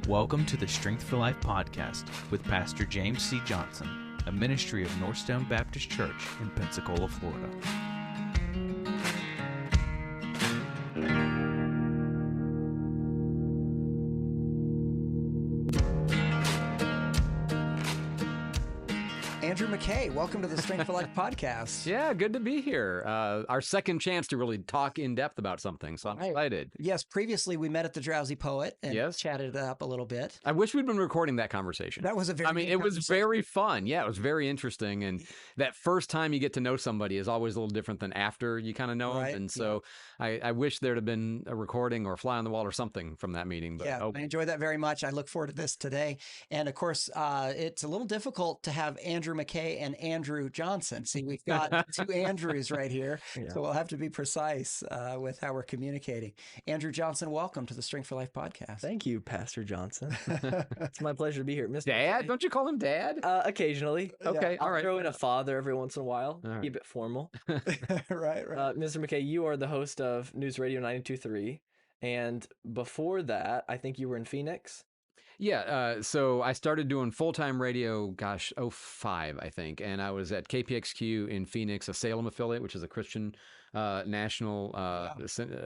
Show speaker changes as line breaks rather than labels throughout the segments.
Welcome to the Strength for Life podcast with Pastor James C. Johnson, a ministry of NorthStone Baptist Church in Pensacola, Florida.
Andrew McKay, welcome to the Strength for Life podcast.
Yeah, good to be here. Our second chance to really talk in depth about something, so I'm excited.
Yes, previously we met at the Drowsy Poet and chatted it up a little bit.
I wish we'd been recording that conversation.
That was
it was very fun. Yeah, it was very interesting. And that first time you get to know somebody is always a little different than after you kind of know them. And so I wish there'd have been a recording or a fly on the wall or something from that meeting. But,
I enjoyed that very much. I look forward to this today. And of course, it's a little difficult to have Andrew McKay and Andrew Johnson. See, we've got two Andrews right here, so we'll have to be precise with how we're communicating. Andrew Johnson, welcome to the Strength for Life podcast.
Thank you, Pastor Johnson. It's my pleasure to be here. Mr.
Dad? Don't you call him Dad?
Occasionally.
Okay, all right.
I'll throw in a father every once in a while. Keep it formal.
Right.
Mr. McKay, you are the host of News Radio 92.3, and before that, I think you were in Phoenix.
Yeah, so I started doing full-time radio, 05, I think, and I was at KPXQ in Phoenix, a Salem affiliate, which is a Christian national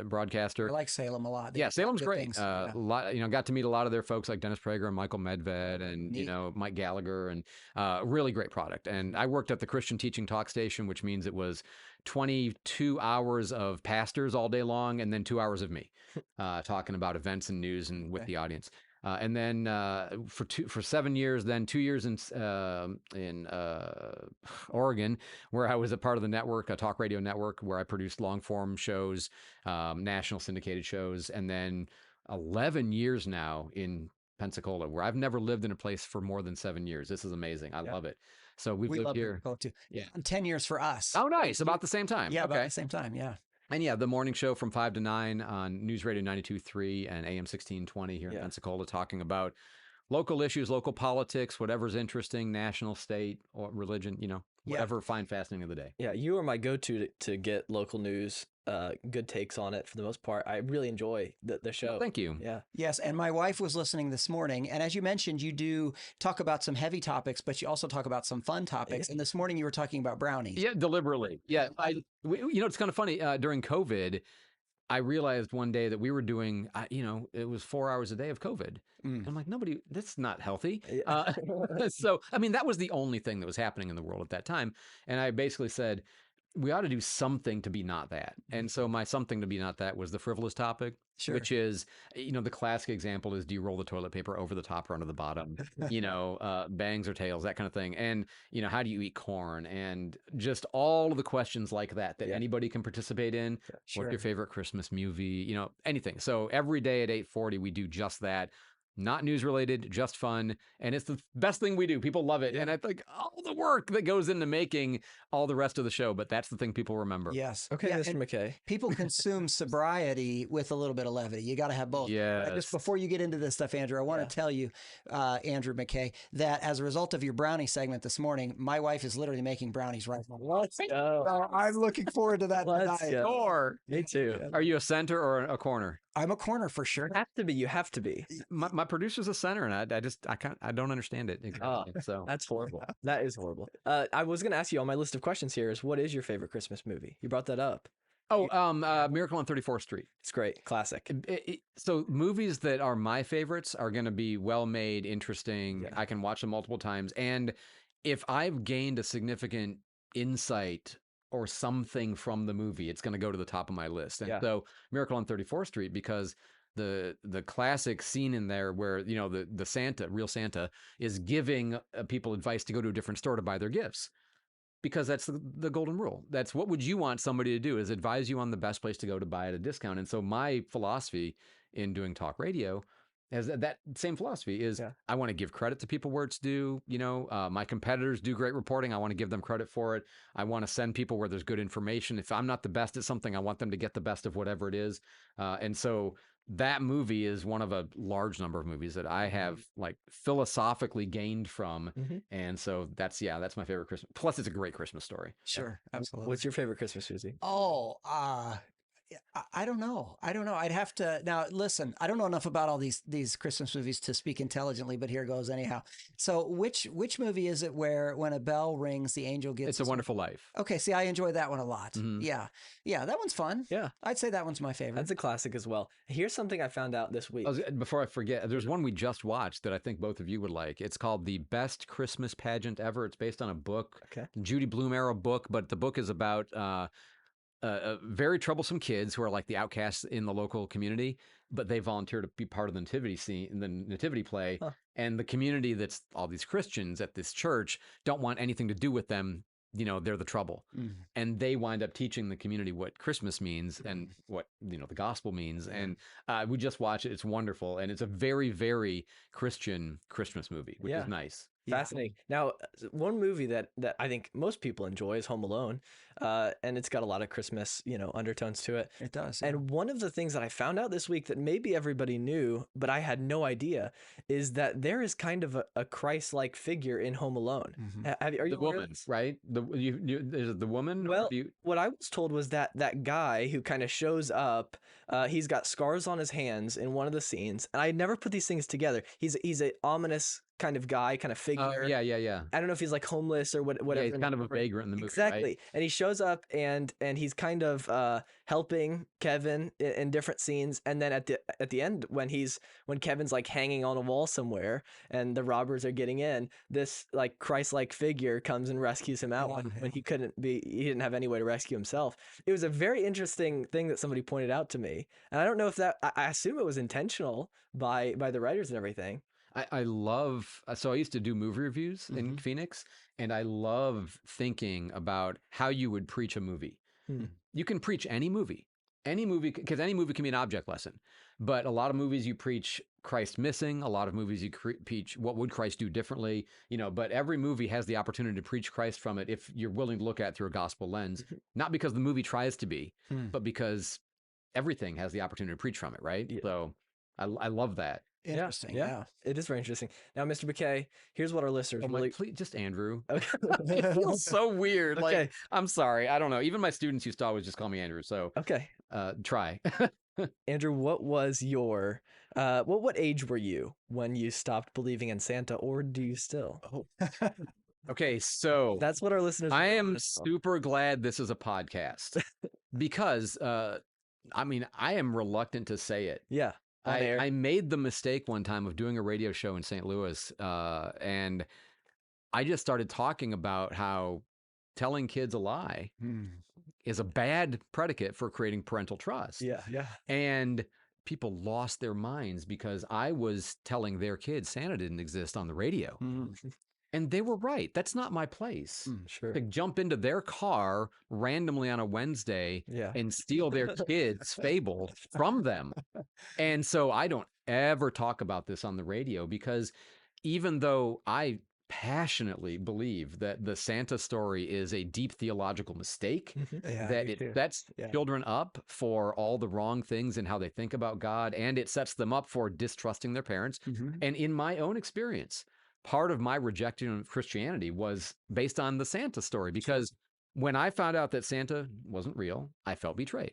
broadcaster.
I like Salem a lot.
Yeah, Salem's great. Lot, got to meet a lot of their folks like Dennis Prager and Michael Medved and, Mike Gallagher, and really great product. And I worked at the Christian Teaching Talk Station, which means it was 22 hours of pastors all day long and then 2 hours of me talking about events and news and with the audience. And then for 7 years, then 2 years in Oregon, where I was a part of the network, a talk radio network, where I produced long form shows, national syndicated shows, and then 11 years now in Pensacola, where I've never lived in a place for more than 7 years. This is amazing. I love it. So we lived here.
Too. Yeah, 10 years for us.
Oh, nice. About the same time.
Yeah, about the same time. Yeah.
And the morning show from 5 to 9 on News Radio 92.3 and AM 1620 here in Pensacola, talking about local issues, local politics, whatever's interesting, national, state, or religion, whatever find fascinating of the day.
Yeah, you are my go-to to get local news, good takes on it for the most part. I really enjoy the show.
Thank you.
Yeah.
Yes, and my wife was listening this morning, and as you mentioned, you do talk about some heavy topics, but you also talk about some fun topics. And this morning you were talking about brownies.
Yeah, deliberately. Yeah, it's kind of funny. During COVID, I realized one day that we were doing, it was 4 hours a day of COVID. I'm like, that's not healthy. So, that was the only thing that was happening in the world at that time. And I basically said, we ought to do something to be not that. And so my something to be not that was the frivolous topic, which is, the classic example is, do you roll the toilet paper over the top or under the bottom? Bangs or tails, that kind of thing. And, how do you eat corn? And just all of the questions like that anybody can participate in. What's your favorite Christmas movie? Anything. So every day at 8:40, we do just that. Not news related, just fun. And it's the best thing we do. People love it. And I think all the work that goes into making all the rest of the show, but that's the thing people remember.
Yes.
Okay, Mr. McKay.
People consume sobriety with a little bit of levity. You got to have both.
Yes.
Just before you get into this stuff, Andrew, I want to tell you, Andrew McKay, that as a result of your brownie segment this morning, my wife is literally making brownies right now.
Let's go.
I'm looking forward to that tonight.
Or,
me too.
Are you a center or a corner?
I'm a corner for sure.
You have to be.
My producer's a center, and I don't understand it. So
that's horrible. That is horrible. I was going to ask you on my list of questions here is, what is your favorite Christmas movie? You brought that up.
Miracle on 34th Street.
It's great. Classic.
So movies that are my favorites are going to be well made, interesting. I can watch them multiple times. And if I've gained a significant insight or something from the movie, it's going to go to the top of my list. And so Miracle on 34th Street, because the classic scene in there where, the Santa, real Santa, is giving people advice to go to a different store to buy their gifts. Because that's the golden rule. That's what would you want somebody to do, is advise you on the best place to go to buy at a discount. And so my philosophy in doing talk radio has that same philosophy is I want to give credit to people where it's due. My competitors do great reporting. I want to give them credit for it. I want to send people where there's good information. If I'm not the best at something, I want them to get the best of whatever it is. And so that movie is one of a large number of movies that I have philosophically gained from. And so that's my favorite Christmas. Plus it's a great Christmas story.
Sure. Absolutely.
What's your favorite Christmas movie?
I don't know. I don't know. I'd have to now listen. I don't know enough about all these Christmas movies to speak intelligently, but here goes anyhow. So which movie is it where when a bell rings, the angel gets?
It's a Wonderful Life.
Okay, see, I enjoyed that one a lot. Yeah, that one's fun.
Yeah,
I'd say that one's my favorite.
that's a classic as well. Here's something I found out this week.
Before I forget, there's one we just watched that I think both of you would like. It's called The Best Christmas Pageant Ever. It's based on a book, Judy Blume era book, but the book is about very troublesome kids who are like the outcasts in the local community, but they volunteer to be part of the nativity scene, the nativity play, and the community that's all these Christians at this church don't want anything to do with them. You know, they're the trouble. And they wind up teaching the community what Christmas means and what, the gospel means. And we just watch it. It's wonderful. And it's a very, very Christian Christmas movie, which is nice.
Fascinating. Now, one movie that I think most people enjoy is Home Alone, and it's got a lot of Christmas, undertones to it.
It does.
And one of the things that I found out this week that maybe everybody knew, but I had no idea, is that there is kind of a Christ-like figure in Home Alone. Are you
the woman, right? Is it the woman?
Well, what I was told was that guy who kind of shows up, he's got scars on his hands in one of the scenes, and I never put these things together. He's a ominous kind of guy, kind of figure.
Yeah.
I don't know if he's like homeless or whatever.
Yeah, he's kind of a vagrant in the movie.
Exactly.
Right?
And he shows up and he's kind of helping Kevin in different scenes. And then at the end, when Kevin's like hanging on a wall somewhere and the robbers are getting in, this like Christ-like figure comes and rescues him out when he didn't have any way to rescue himself. It was a very interesting thing that somebody pointed out to me. And I don't know if I assume it was intentional by the writers and everything.
I love, so I used to do movie reviews in Phoenix, and I love thinking about how you would preach a movie. You can preach any movie, because any movie can be an object lesson. But a lot of movies you preach Christ missing, a lot of movies you preach what would Christ do differently, but every movie has the opportunity to preach Christ from it if you're willing to look at it through a gospel lens, not because the movie tries to be, but because everything has the opportunity to preach from it, right? Yeah. So I love that.
Interesting. Yeah.
It is very interesting. Now, Mr. McKay, here's what our listeners
please, just Andrew.
Okay.
It feels so weird. Okay. Like, I'm sorry. I don't know. Even my students used to always just call me Andrew. So try.
Andrew, what was your what age were you when you stopped believing in Santa, or do you still?
Okay, so
that's what our listeners.
I am super glad this is a podcast because I am reluctant to say it.
Yeah.
I made the mistake one time of doing a radio show in St. Louis, and I just started talking about how telling kids a lie is a bad predicate for creating parental trust.
Yeah.
And people lost their minds because I was telling their kids Santa didn't exist on the radio. And they were right. That's not my place.
Sure.
To jump into their car randomly on a Wednesday and steal their kids' fable from them. And so I don't ever talk about this on the radio because even though I passionately believe that the Santa story is a deep theological mistake, that it sets children up for all the wrong things and how they think about God, and it sets them up for distrusting their parents. And in my own experience, part of my rejection of Christianity was based on the Santa story, because when I found out that Santa wasn't real, I felt betrayed.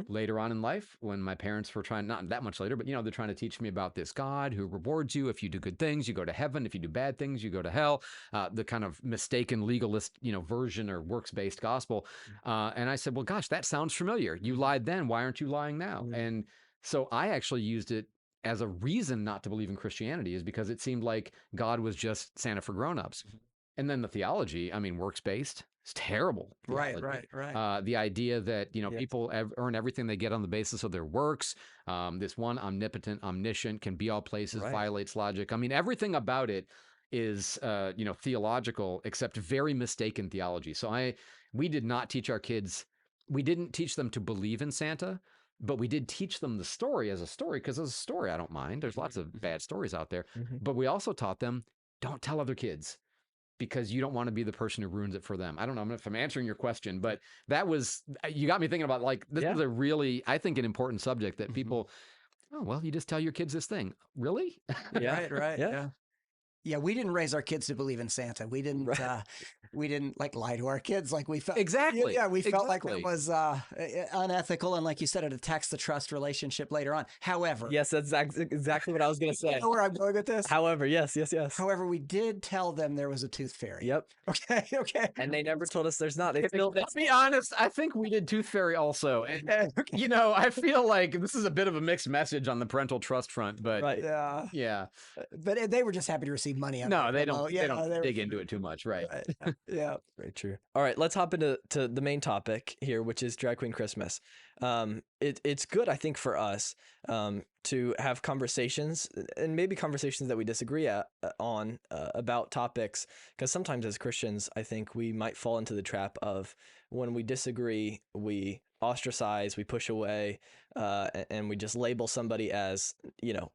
Later on in life, when my parents were trying, not that much later, but they're trying to teach me about this God who rewards you. If you do good things, you go to heaven. If you do bad things, you go to hell. The kind of mistaken legalist, version or works-based gospel. And I said, well, gosh, that sounds familiar. You lied then. Why aren't you lying now? And so I actually used it as a reason not to believe in Christianity, is because it seemed like God was just Santa for grown-ups. And then the theology, works-based, it's terrible.
Right.
The idea that, people earn everything they get on the basis of their works. This one omnipotent, omniscient, can be all places, violates logic. Everything about it is, theological, except very mistaken theology. So we did not teach our kids, we didn't teach them to believe in Santa, but we did teach them the story as a story, because as a story, I don't mind. There's lots of bad stories out there. But we also taught them, don't tell other kids, because you don't want to be the person who ruins it for them. I don't know if I'm answering your question, but you got me thinking about, this is a really, I think, an important subject that people, you just tell your kids this thing. Really?
Right. Yeah. Yeah, we didn't raise our kids to believe in Santa. We didn't.
Right.
We didn't like lie to our kids. Like we felt
Exactly.
Yeah, we felt like
Exactly.
it was unethical, and like you said, it attacks the trust relationship later on. However,
Yes, that's exactly what I was gonna
you
say.
know where I'm going with this.
However, yes.
However, we did tell them there was a tooth fairy.
Yep.
Okay.
And they never told us there's not. They still.
Let's be honest. I think we did Tooth Fairy also. And,
Okay.
you know, I feel like this is a bit of a mixed message on the parental trust front, but
Right.
Yeah.
yeah.
But they were just happy to receive money. On
No,
that
they
memo.
don't.
Yeah,
They don't
were-
dig into it too much, right?
Right. Yeah.
Very true. All right, let's hop into the main topic here, which is Drag Queen Christmas. It's good, I think, for us to have conversations, and maybe conversations that we disagree on about topics, because sometimes as Christians, I think we might fall into the trap of when we disagree, we ostracize, we push away, and we just label somebody as,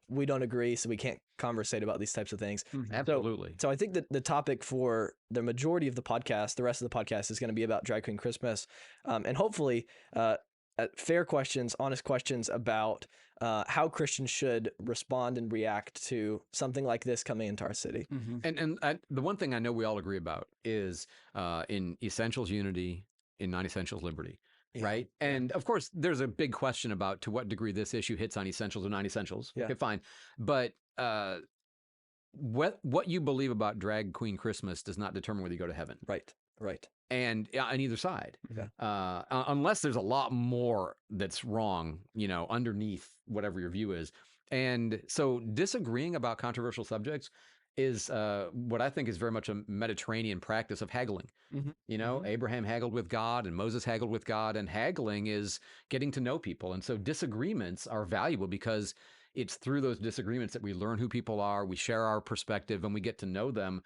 we don't agree, so we can't conversate about these types of things.
Absolutely.
So I think that the topic for the majority of the podcast, the rest of the podcast, is going to be about Drag Queen Christmas, and hopefully fair questions, honest questions about how Christians should respond and react to something like this coming into our city.
And the one thing I know we all agree about is in essentials unity, in non-essentials liberty.
Yeah.
Right. And of course, there's a big question about to what degree this issue hits on essentials or non-essentials.
Yeah.
Okay, fine. But what you believe about Drag Queen Christmas does not determine whether you go to heaven.
Right.
And on either side,
Yeah.
unless there's a lot more that's wrong, underneath whatever your view is. And so disagreeing about controversial subjects is what I think is very much a Mediterranean practice of haggling. Abraham haggled with God and Moses haggled with God, and haggling is getting to know people. And so disagreements are valuable because it's through those disagreements that we learn who people are, we share our perspective, and we get to know them.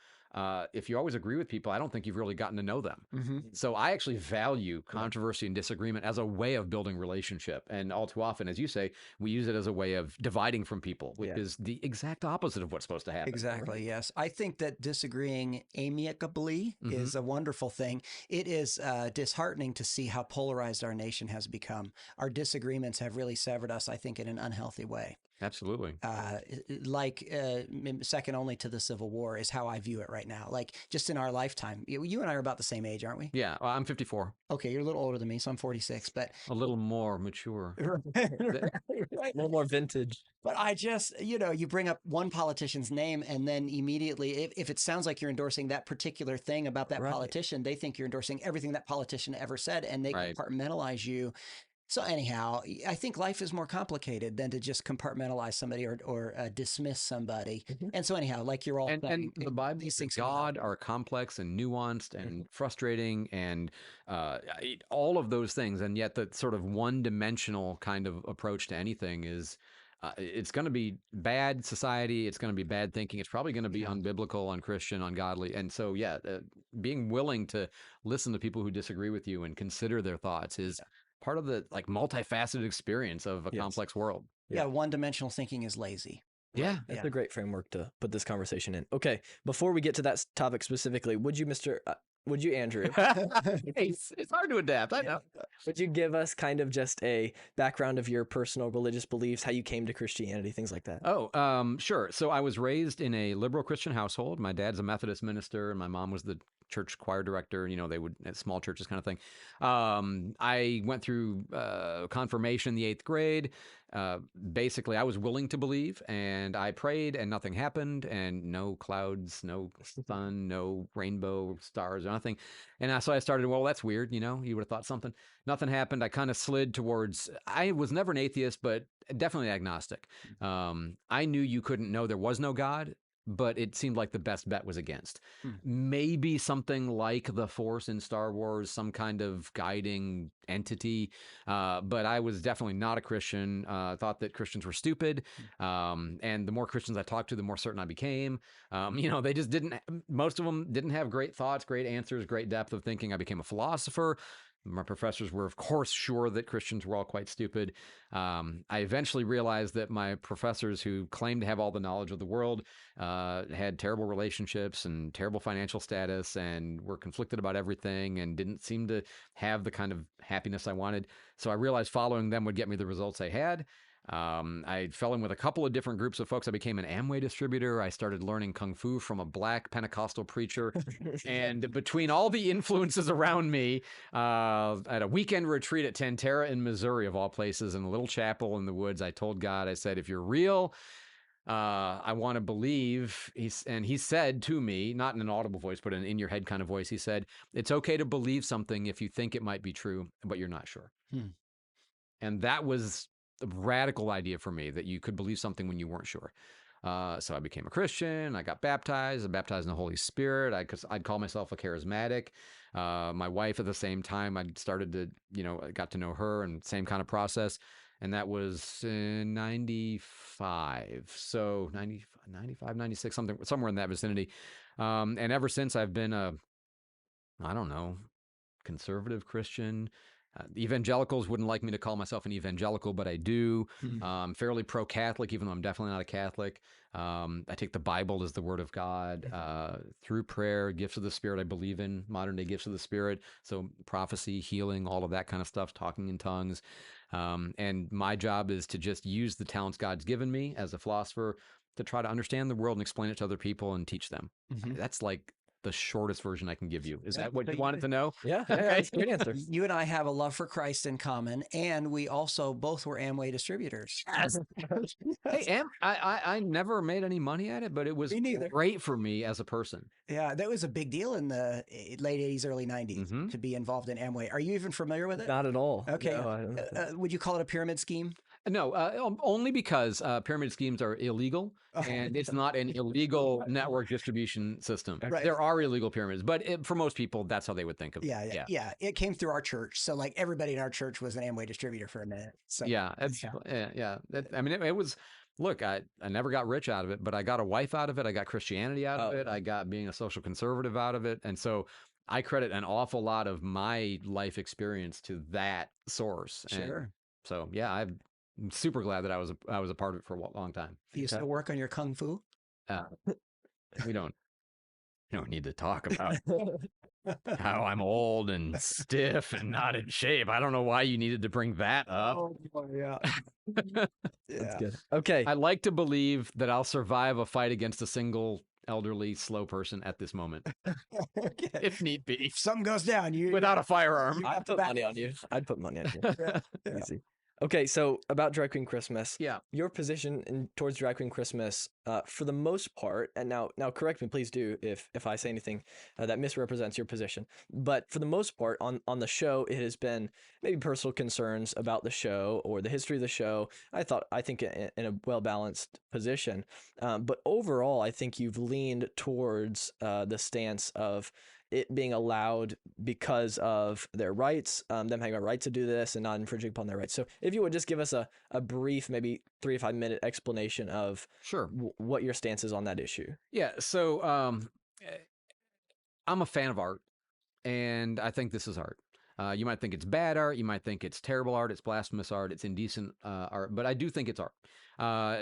If you always agree with people, I don't think you've really gotten to know them. So I actually value controversy and disagreement as a way of building relationship. And all too often, as you say, we use it as a way of dividing from people, which is the exact opposite of what's supposed to happen.
Exactly. Yes. I think that disagreeing amicably is a wonderful thing. It is disheartening to see how polarized our nation has become. Our disagreements have really severed us, I think, in an unhealthy way.
Absolutely.
Second only to the Civil War is how I view it right now. Like just in our lifetime, you and I are about the same age, aren't we?
Yeah. I'm 54.
Okay. You're a little older than me. So I'm 46, but
A little more mature.
A little more vintage.
But I just, you bring up one politician's name and then immediately, if it sounds like you're endorsing that particular thing about that politician, they think you're endorsing everything that politician ever said, and they compartmentalize you. So anyhow, I think life is more complicated than to just compartmentalize somebody or dismiss somebody. And so anyhow, like you're all saying,
and the Bible,
these things
God are complex and nuanced and frustrating and all of those things. And yet the sort of one-dimensional kind of approach to anything is it's going to be bad society. It's going to be bad thinking. It's probably going to be unbiblical, unchristian, ungodly. And so, being willing to listen to people who disagree with you and consider their thoughts is part of the multifaceted experience of a complex world.
Yeah, one-dimensional thinking is lazy.
Yeah.
That's a great framework to put this conversation in. Okay, before we get to that topic specifically, would you, Andrew?
It's hard to adapt. I know.
Would you give us kind of just a background of your personal religious beliefs, how you came to Christianity, things like that?
Oh, sure. So I was raised in a liberal Christian household. My dad's a Methodist minister, and my mom was the church choir director. They would at small churches kind of thing. I went through confirmation in the 8th grade. Basically, I was willing to believe, and I prayed, and nothing happened, and no clouds, no sun, no rainbow, stars, or nothing. And so I started, well, that's weird. You would have thought something. Nothing happened. I kind of slid towards, I was never an atheist, but definitely agnostic. I knew you couldn't know there was no God, but it seemed like the best bet was against. Maybe something like the Force in Star Wars, some kind of guiding entity. But I was definitely not a Christian. Thought that Christians were stupid. And the more Christians I talked to, the more certain I became. They just most of them didn't have great thoughts, great answers, great depth of thinking. I became a philosopher. My professors were, of course, sure that Christians were all quite stupid. I eventually realized that my professors, who claimed to have all the knowledge of the world, had terrible relationships and terrible financial status and were conflicted about everything and didn't seem to have the kind of happiness I wanted. So I realized following them would get me the results I had. I fell in with a couple of different groups of folks. I became an Amway distributor. I started learning Kung Fu from a black Pentecostal preacher. And between all the influences around me, I had a weekend retreat at Tantera in Missouri, of all places, in a little chapel in the woods. I told God, I said, if you're real, I want to believe. He said to me, not in an audible voice, but in your head kind of voice, he said, it's okay to believe something if you think it might be true, but you're not sure. And that was a radical idea for me, that you could believe something when you weren't sure. So I became a Christian. I got baptized. I baptized in the Holy Spirit. I'd call myself a charismatic. My wife at the same time, I started to, I got to know her, and same kind of process. And that was in 95. So 95, 96, somewhere in that vicinity. And ever since, I've been I don't know, conservative Christian. Evangelicals wouldn't like me to call myself an evangelical, but I do. I'm fairly pro-Catholic, even though I'm definitely not a Catholic. I take the Bible as the Word of God. Through prayer, gifts of the Spirit, I believe in modern-day gifts of the Spirit. So prophecy, healing, all of that kind of stuff, talking in tongues. And my job is to just use the talents God's given me as a philosopher to try to understand the world and explain it to other people and teach them. That's like the shortest version I can give you. Is that what you wanted to know?
Yeah,
Okay.
that's a great answer.
You and I have a love for Christ in common, and we also both were Amway distributors.
Yes. Hey, I never made any money at it, but it was great for me as a person.
Yeah, that was a big deal in the late 80s, early 90s to be involved in Amway. Are you even familiar with it?
Not at all.
Okay.
No, I don't know.
Would you call it a pyramid scheme?
No, only because pyramid schemes are illegal, and it's not an illegal network distribution system.
Right.
There are illegal pyramids, but for most people, that's how they would think of it.
Yeah. It came through our church, so like everybody in our church was an Amway distributor for a minute. So
yeah. I mean, it was. Look, I never got rich out of it, but I got a wife out of it. I got Christianity out of it. I got being a social conservative out of it, and so I credit an awful lot of my life experience to that source.
Sure.
And so yeah, I'm super glad that I was a part of it for a long time.
Do you still work on your Kung Fu?
We don't need to talk about how I'm old and stiff and not in shape. I don't know why you needed to bring that up.
Oh, yeah.
That's good. Okay.
I like to believe that I'll survive a fight against a single elderly, slow person at this moment, if need be.
If something goes down,
without a firearm.
I'd put money on you. Easy. Okay, so about Drag Queen Christmas.
Yeah.
Your position towards Drag Queen Christmas, for the most part, and now correct me, please do, if I say anything that misrepresents your position. But for the most part, on the show, it has been maybe personal concerns about the show or the history of the show. I think in a well-balanced position. But overall, I think you've leaned towards the stance of it being allowed because of their rights, them having a right to do this and not infringing upon their rights. So if you would just give us a brief, maybe 3 to 5 minute explanation of what your stance is on that issue.
Yeah. So I'm a fan of art, and I think this is art. You might think it's bad art. You might think it's terrible art. It's blasphemous art. It's indecent art. But I do think it's art.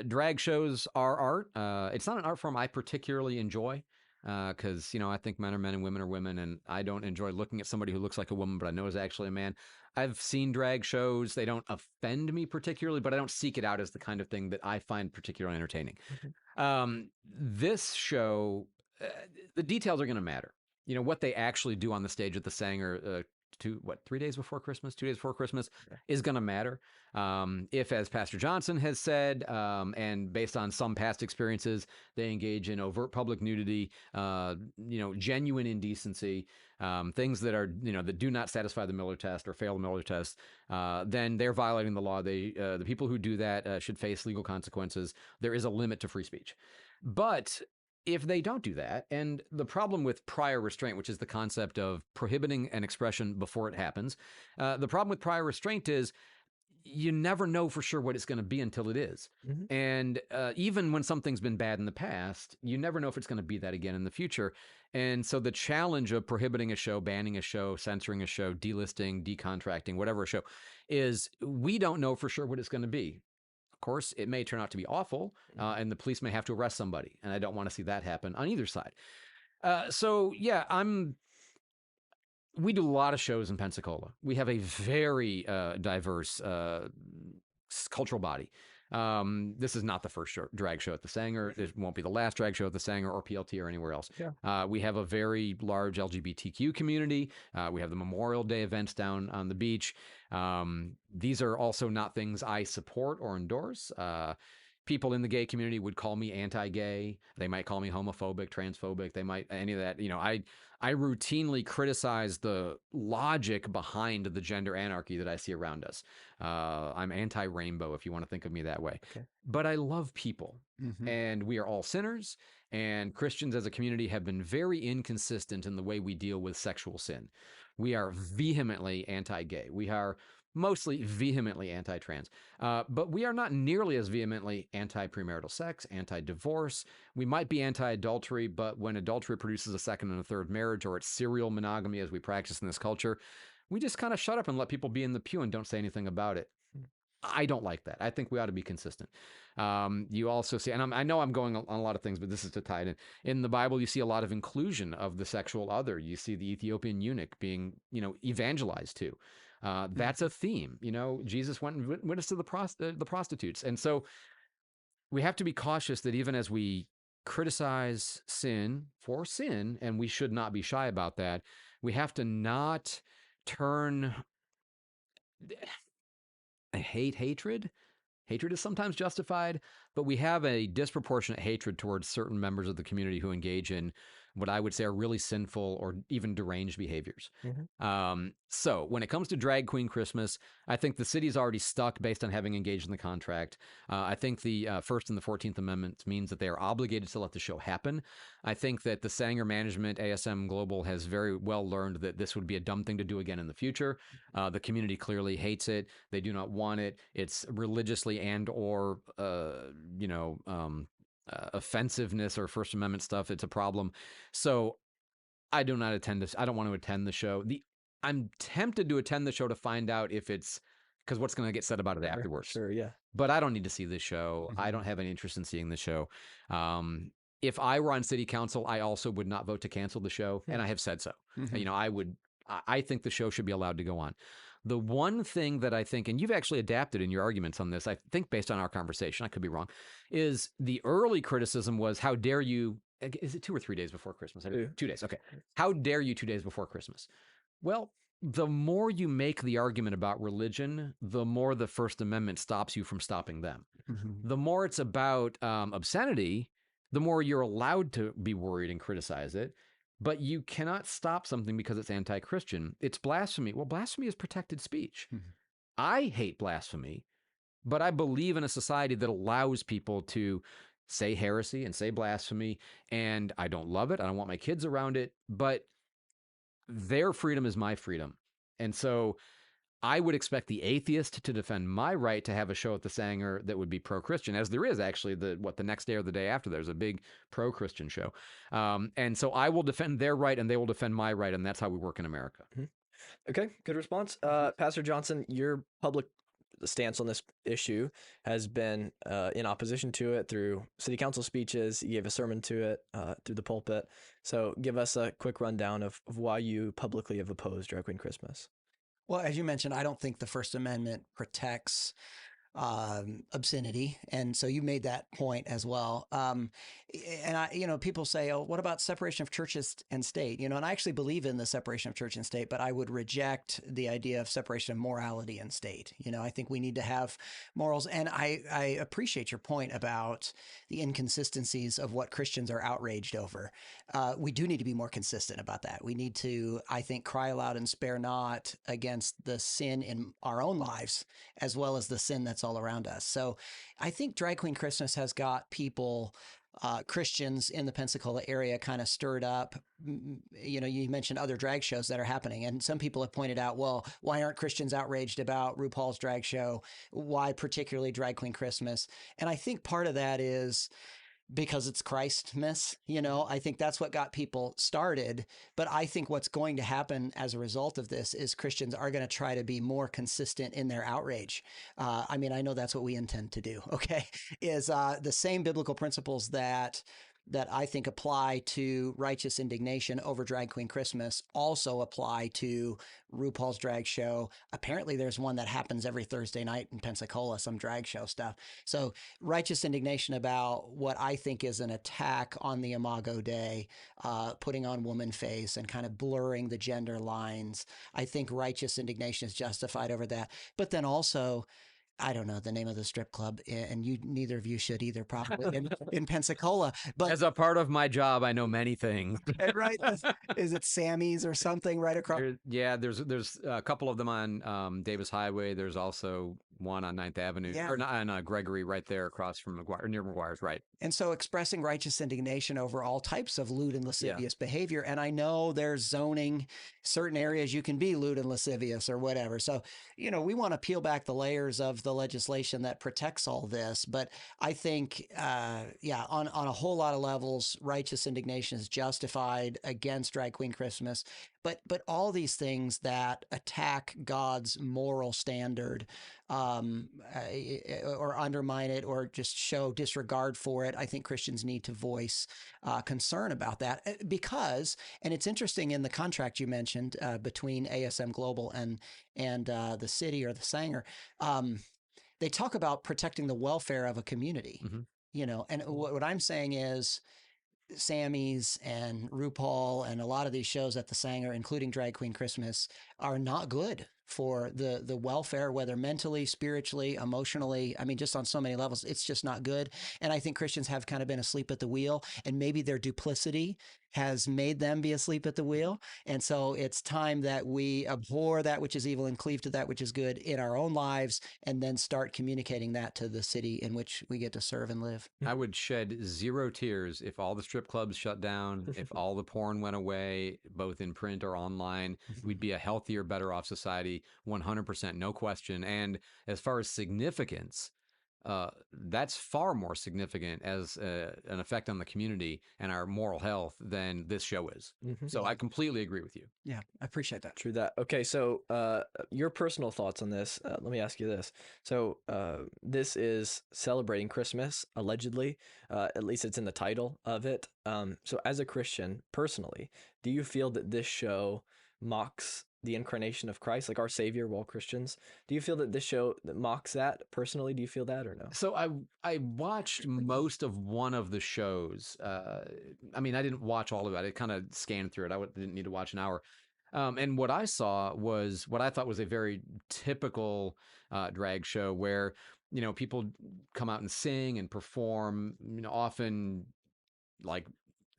Drag shows are art. It's not an art form I particularly enjoy. Because, I think men are men and women are women, and I don't enjoy looking at somebody who looks like a woman, but I know is actually a man. I've seen drag shows. They don't offend me particularly, but I don't seek it out as the kind of thing that I find particularly entertaining. This show, the details are going to matter. What they actually do on the stage at the Sanger 3 days before Christmas, 2 days before Christmas is going to matter. If, as Pastor Johnson has said, and based on some past experiences, they engage in overt public nudity, genuine indecency, things that are, that do not satisfy the Miller test or fail the Miller test, then they're violating the law. The people who do that should face legal consequences. There is a limit to free speech. But if they don't do that, and the problem with prior restraint, which is the concept of prohibiting an expression before it happens, the problem with prior restraint is you never know for sure what it's going to be until it is. And even when something's been bad in the past, you never know if it's going to be that again in the future. And so the challenge of prohibiting a show, banning a show, censoring a show, delisting, decontracting, whatever a show is, we don't know for sure what it's going to be. Of course, it may turn out to be awful, and the police may have to arrest somebody, and I don't want to see that happen on either side. We do a lot of shows in Pensacola. We have a very diverse cultural body. This is not the first drag show at the Sanger. It won't be the last drag show at the Sanger or PLT or anywhere else.
Yeah.
We have a very large LGBTQ community. We have the Memorial Day events down on the beach. These are also not things I support or endorse. People in the gay community would call me anti-gay. They might call me homophobic, transphobic. They might, any of that. I routinely criticize the logic behind the gender anarchy that I see around us. I'm anti-rainbow, if you want to think of me that way.
Okay.
But I love people, and we are all sinners, and Christians as a community have been very inconsistent in the way we deal with sexual sin. We are vehemently anti-gay. We are mostly vehemently anti-trans, but we are not nearly as vehemently anti-premarital sex, anti-divorce. We might be anti-adultery, but when adultery produces a second and a third marriage, or it's serial monogamy as we practice in this culture, we just kind of shut up and let people be in the pew and don't say anything about it. I don't like that. I think we ought to be consistent. You also see, and I know I'm going on a lot of things, but this is to tie it in. In the Bible, you see a lot of inclusion of the sexual other. You see the Ethiopian eunuch being, evangelized to. That's a theme. Jesus went and witnessed to the prostitutes. And so we have to be cautious that even as we criticize sin for sin, and we should not be shy about that, we have to not turn hatred. Hatred is sometimes justified, but we have a disproportionate hatred towards certain members of the community who engage in what I would say are really sinful or even deranged behaviors. So when it comes to Drag Queen Christmas, I think the city's already stuck based on having engaged in the contract. I think the First and the 14th Amendments means that they are obligated to let the show happen. I think that the Sanger management, ASM Global, has very well learned that this would be a dumb thing to do again in the future. The community clearly hates it. They do not want it. It's religiously and or offensiveness or First Amendment stuff. It's a problem. So I do not attend this. I don't want to attend the show. I'm tempted to attend the show to find out if it's because what's going to get said about it afterwards.
Sure, yeah.
But I don't need to see this show. I don't have any interest in seeing the show. If I were on city council, I also would not vote to cancel the show, and I have said so. I think the show should be allowed to go on. The one thing that I think, and you've actually adapted in your arguments on this, I think based on our conversation, I could be wrong, is the early criticism was, how dare you, is it 2 or 3 days before Christmas? 2 days, okay. How dare you 2 days before Christmas? Well, the more you make the argument about religion, the more the First Amendment stops you from stopping them. The more it's about obscenity, the more you're allowed to be worried and criticize it. But you cannot stop something because it's anti-Christian. It's blasphemy. Well, blasphemy is protected speech. I hate blasphemy, but I believe in a society that allows people to say heresy and say blasphemy, and I don't love it. I don't want my kids around it, but their freedom is my freedom. And so I would expect the atheist to defend my right to have a show at the Sanger that would be pro-Christian, as there is actually the next day or the day after, there's a big pro-Christian show. And so I will defend their right and they will defend my right. And that's how we work in America.
Okay, good response. Pastor Johnson, your public stance on this issue has been in opposition to it through city council speeches. You gave a sermon to it through the pulpit. So give us a quick rundown of why you publicly have opposed Drag Queen Christmas.
Well, as you mentioned, I don't think the First Amendment protects obscenity. And so you made that point as well. And people say, oh, what about separation of churches and state? And I actually believe in the separation of church and state, but I would reject the idea of separation of morality and state. I think we need to have morals. And I appreciate your point about the inconsistencies of what Christians are outraged over. We do need to be more consistent about that. We need to, I think, cry aloud and spare not against the sin in our own lives, as well as the sin that's all around us. So I think Drag Queen Christmas has got people, Christians in the Pensacola area, kind of stirred up. You mentioned other drag shows that are happening, and some people have pointed out, well, why aren't Christians outraged about RuPaul's drag show? Why particularly Drag Queen Christmas? And I think part of that is because it's Christmas, I think that's what got people started. But I think what's going to happen as a result of this is Christians are going to try to be more consistent in their outrage. I know that's what we intend to do, okay, is the same biblical principles that that I think apply to Righteous Indignation over Drag Queen Christmas also apply to RuPaul's drag show. Apparently there's one that happens every Thursday night in Pensacola, some drag show stuff. So Righteous Indignation about what I think is an attack on the Imago Dei, putting on woman face and kind of blurring the gender lines. I think Righteous Indignation is justified over that. But then also, I don't know the name of the strip club, and neither of you should either, probably in Pensacola. But
as a part of my job, I know many things.
right, is it Sammy's or something right across?
There's a couple of them on Davis Highway. There's also one on 9th Avenue, or not, on Gregory, right there across from McGuire, near McGuire's, right.
And so expressing righteous indignation over all types of lewd and lascivious behavior. And I know there's zoning, certain areas you can be lewd and lascivious or whatever. So, we want to peel back the layers of the legislation that protects all this. But I think, on a whole lot of levels, righteous indignation is justified against Drag Queen Christmas. But all these things that attack God's moral standard, or undermine it, or just show disregard for it, I think Christians need to voice concern about that. Because, and it's interesting in the contract you mentioned between ASM Global and the city or the Sanger, they talk about protecting the welfare of a community. And what I'm saying is, Sammy's and RuPaul and a lot of these shows at the Sanger, including Drag Queen Christmas, are not good for the welfare, whether mentally, spiritually, emotionally. I mean, just on so many levels, it's just not good. And I think Christians have kind of been asleep at the wheel, and maybe their duplicity has made them be asleep at the wheel. And so it's time that we abhor that which is evil and cleave to that which is good in our own lives, and then start communicating that to the city in which we get to serve and live.
I would shed 0 tears if all the strip clubs shut down, if all the porn went away, both in print or online. We'd be a healthier, better off society, 100%, no question. And as far as significance, that's far more significant as an effect on the community and our moral health than this show is. So I completely agree with you.
Yeah, I appreciate that.
True that. Okay, so your personal thoughts on this. Let me ask you this. So this is celebrating Christmas, allegedly. At least it's in the title of it. So as a Christian, personally, do you feel that this show mocks the incarnation of Christ, like our Savior, we're all Christians? Do you feel that this show that mocks that personally? Do you feel that or no?
So I watched most of one of the shows. I mean, I didn't watch all of it. I kind of scanned through it. I didn't need to watch an hour. And what I saw was what I thought was a very typical drag show where, people come out and sing and perform, often like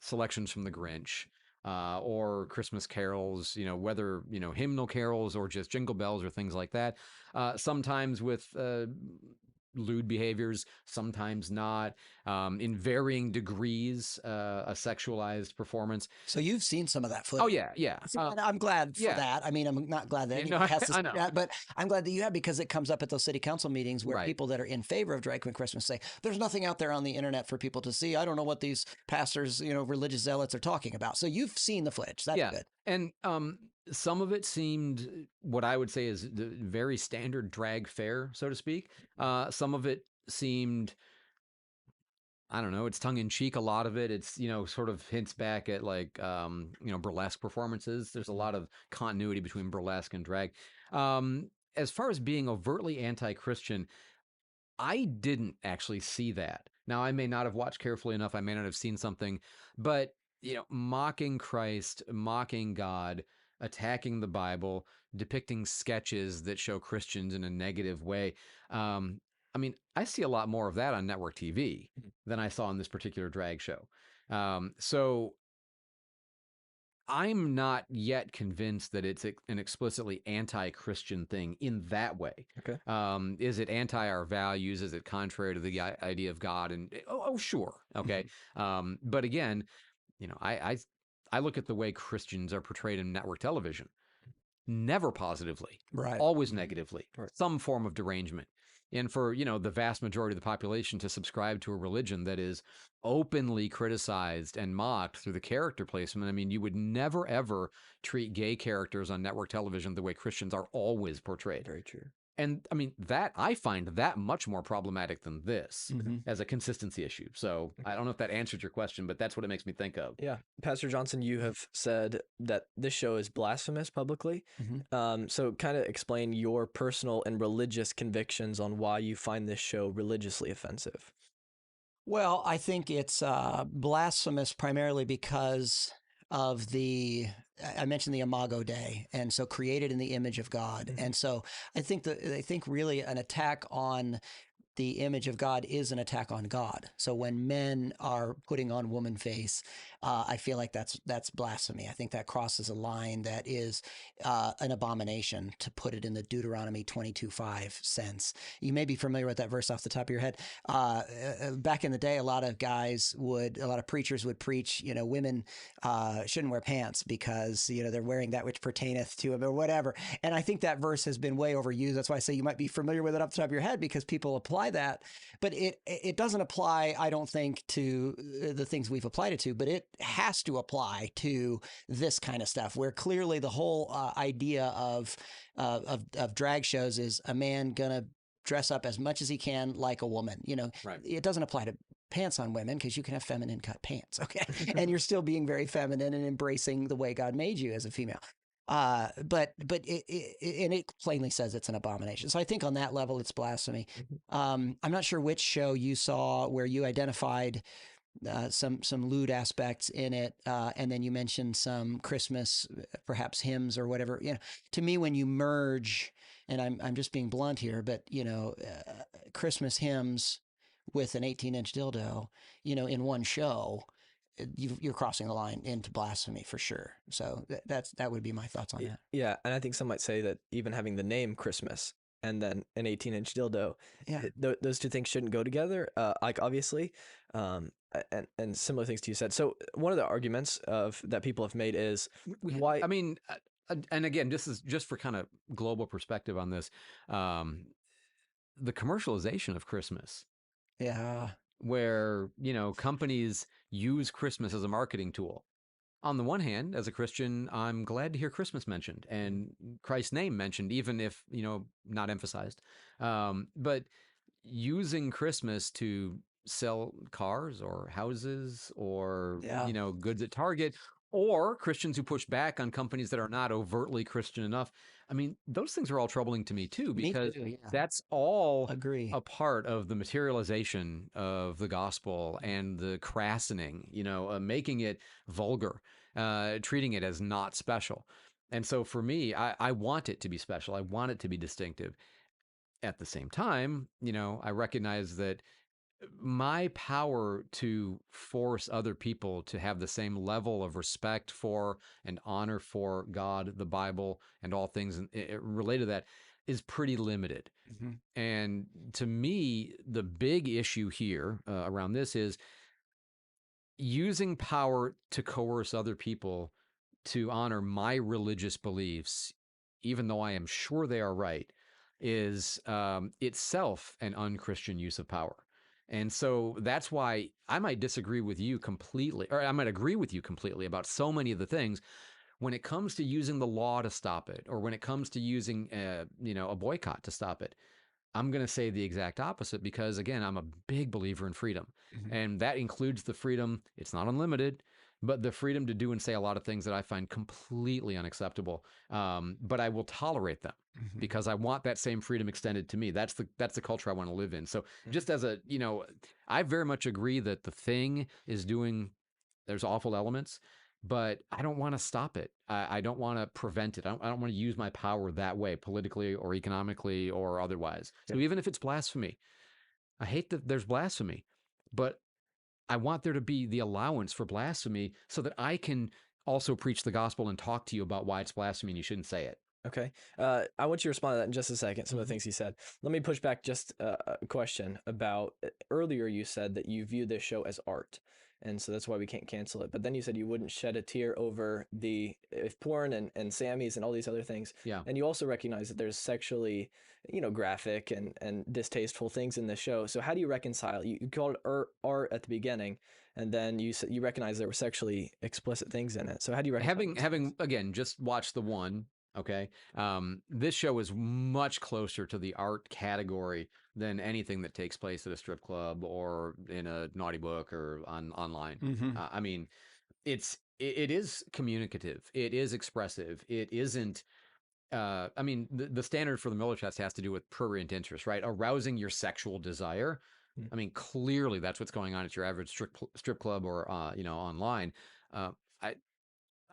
selections from the Grinch. Or Christmas carols, whether, hymnal carols or just jingle bells or things like that. Sometimes with lewd behaviors, sometimes not, in varying degrees, a sexualized performance.
So you've seen some of that footage.
Oh, yeah.
I'm glad for that. I mean, I'm not glad that anyone has to see that, but I'm glad that you have, because it comes up at those city council meetings where people that are in favor of Drag Queen Christmas say, there's nothing out there on the internet for people to see. I don't know what these pastors, religious zealots are talking about. So you've seen the footage. That's good.
And some of it seemed what I would say is the very standard drag fare, so to speak. Some of it seemed, I don't know, it's tongue in cheek. A lot of it, it's, sort of hints back at like, burlesque performances. There's a lot of continuity between burlesque and drag. As far as being overtly anti-Christian, I didn't actually see that. Now, I may not have watched carefully enough. I may not have seen something, but, mocking Christ, mocking God, attacking the Bible, depicting sketches that show Christians in a negative way. I mean, I see a lot more of that on network TV than I saw in this particular drag show. So I'm not yet convinced that it's an explicitly anti-Christian thing in that way.
Okay.
Is it anti our values? Is it contrary to the idea of God? And sure. Okay. But again, I look at the way Christians are portrayed in network television. Never positively, always negatively, some form of derangement. And for, the vast majority of the population to subscribe to a religion that is openly criticized and mocked through the character placement. I mean, you would never, ever treat gay characters on network television the way Christians are always portrayed.
Very true.
And I mean, that I find that much more problematic than this as a consistency issue. So I don't know if that answered your question, but that's what it makes me think of.
Yeah. Pastor Johnson, you have said that this show is blasphemous publicly. So kind of explain your personal and religious convictions on why you find this show religiously offensive.
Well, I think it's blasphemous primarily because of I mentioned the Imago Dei, and so created in the image of God. And so I think really an attack on the image of God is an attack on God. So when men are putting on woman face, I feel like that's blasphemy. I think that crosses a line that is an abomination, to put it in the Deuteronomy 22:5 sense. You may be familiar with that verse off the top of your head. Back in the day, a lot of preachers would preach, women shouldn't wear pants because, they're wearing that which pertaineth to them or whatever. And I think that verse has been way overused. That's why I say you might be familiar with it off the top of your head, because people apply that, but it doesn't apply, I don't think, to the things we've applied it to, but it has to apply to this kind of stuff, where clearly the whole idea of drag shows is a man gonna dress up as much as he can like a woman.
Right.
It doesn't apply to pants on women, because you can have feminine cut pants, okay? And you're still being very feminine and embracing the way God made you as a female. But it plainly says it's an abomination. So I think on that level, it's blasphemy. I'm not sure which show you saw where you identified some lewd aspects in it, and then you mentioned some Christmas, perhaps hymns or whatever. To me, when you merge, and I'm just being blunt here, but Christmas hymns with an 18-inch dildo, in one show, you're crossing the line into blasphemy for sure. So that would be my thoughts on that.
Yeah, and I think some might say that even having the name Christmas and then an 18-inch dildo, those two things shouldn't go together. Obviously, and similar things to you said. So one of the arguments that people have made is why.
I mean, and again, this is just for kind of global perspective on this. The commercialization of Christmas.
Yeah.
Where, companies use Christmas as a marketing tool. On the one hand, as a Christian, I'm glad to hear Christmas mentioned and Christ's name mentioned, even if, not emphasized. But using Christmas to sell cars or houses or, goods at Target, or Christians who push back on companies that are not overtly Christian enough. I mean, those things are all troubling to me too, because that's all a part of the materialization of the gospel and the crassening, making it vulgar, treating it as not special. And so for me, I want it to be special. I want it to be distinctive. At the same time, I recognize that my power to force other people to have the same level of respect for and honor for God, the Bible, and all things related to that is pretty limited. And to me, the big issue here around this is using power to coerce other people to honor my religious beliefs, even though I am sure they are right, is itself an unchristian use of power. And so that's why I might disagree with you completely, or I might agree with you completely about so many of the things. When it comes to using the law to stop it, or when it comes to using a boycott to stop it, I'm going to say the exact opposite, because again, I'm a big believer in freedom. And that includes the freedom, it's not unlimited, but the freedom to do and say a lot of things that I find completely unacceptable. But I will tolerate them because I want that same freedom extended to me. That's the culture I want to live in. So just as I very much agree that the thing is there's awful elements, but I don't want to stop it. I don't want to prevent it. I don't want to use my power that way, politically or economically or otherwise. So even if it's blasphemy, I hate that there's blasphemy, but I want there to be the allowance for blasphemy so that I can also preach the gospel and talk to you about why it's blasphemy and you shouldn't say it.
Okay. I want you to respond to that in just a second, some of the things he said. Let me push back just a question about earlier you said that you view this show as art. And so that's why we can't cancel it. But then you said you wouldn't shed a tear over if porn and Sammy's and all these other things.
Yeah.
And you also recognize that there's sexually, graphic and distasteful things in the show. So how do you reconcile? You called it art at the beginning, and then you recognize there were sexually explicit things in it. So how do you reconcile?
Having again just watched the one, Okay. This show is much closer to the art category than anything that takes place at a strip club or in a naughty book or online. I mean, it is communicative. It is expressive. It isn't. I mean, the standard for the Miller test has to do with prurient interest, right? Arousing your sexual desire. I mean, clearly that's what's going on at your average strip club or online. I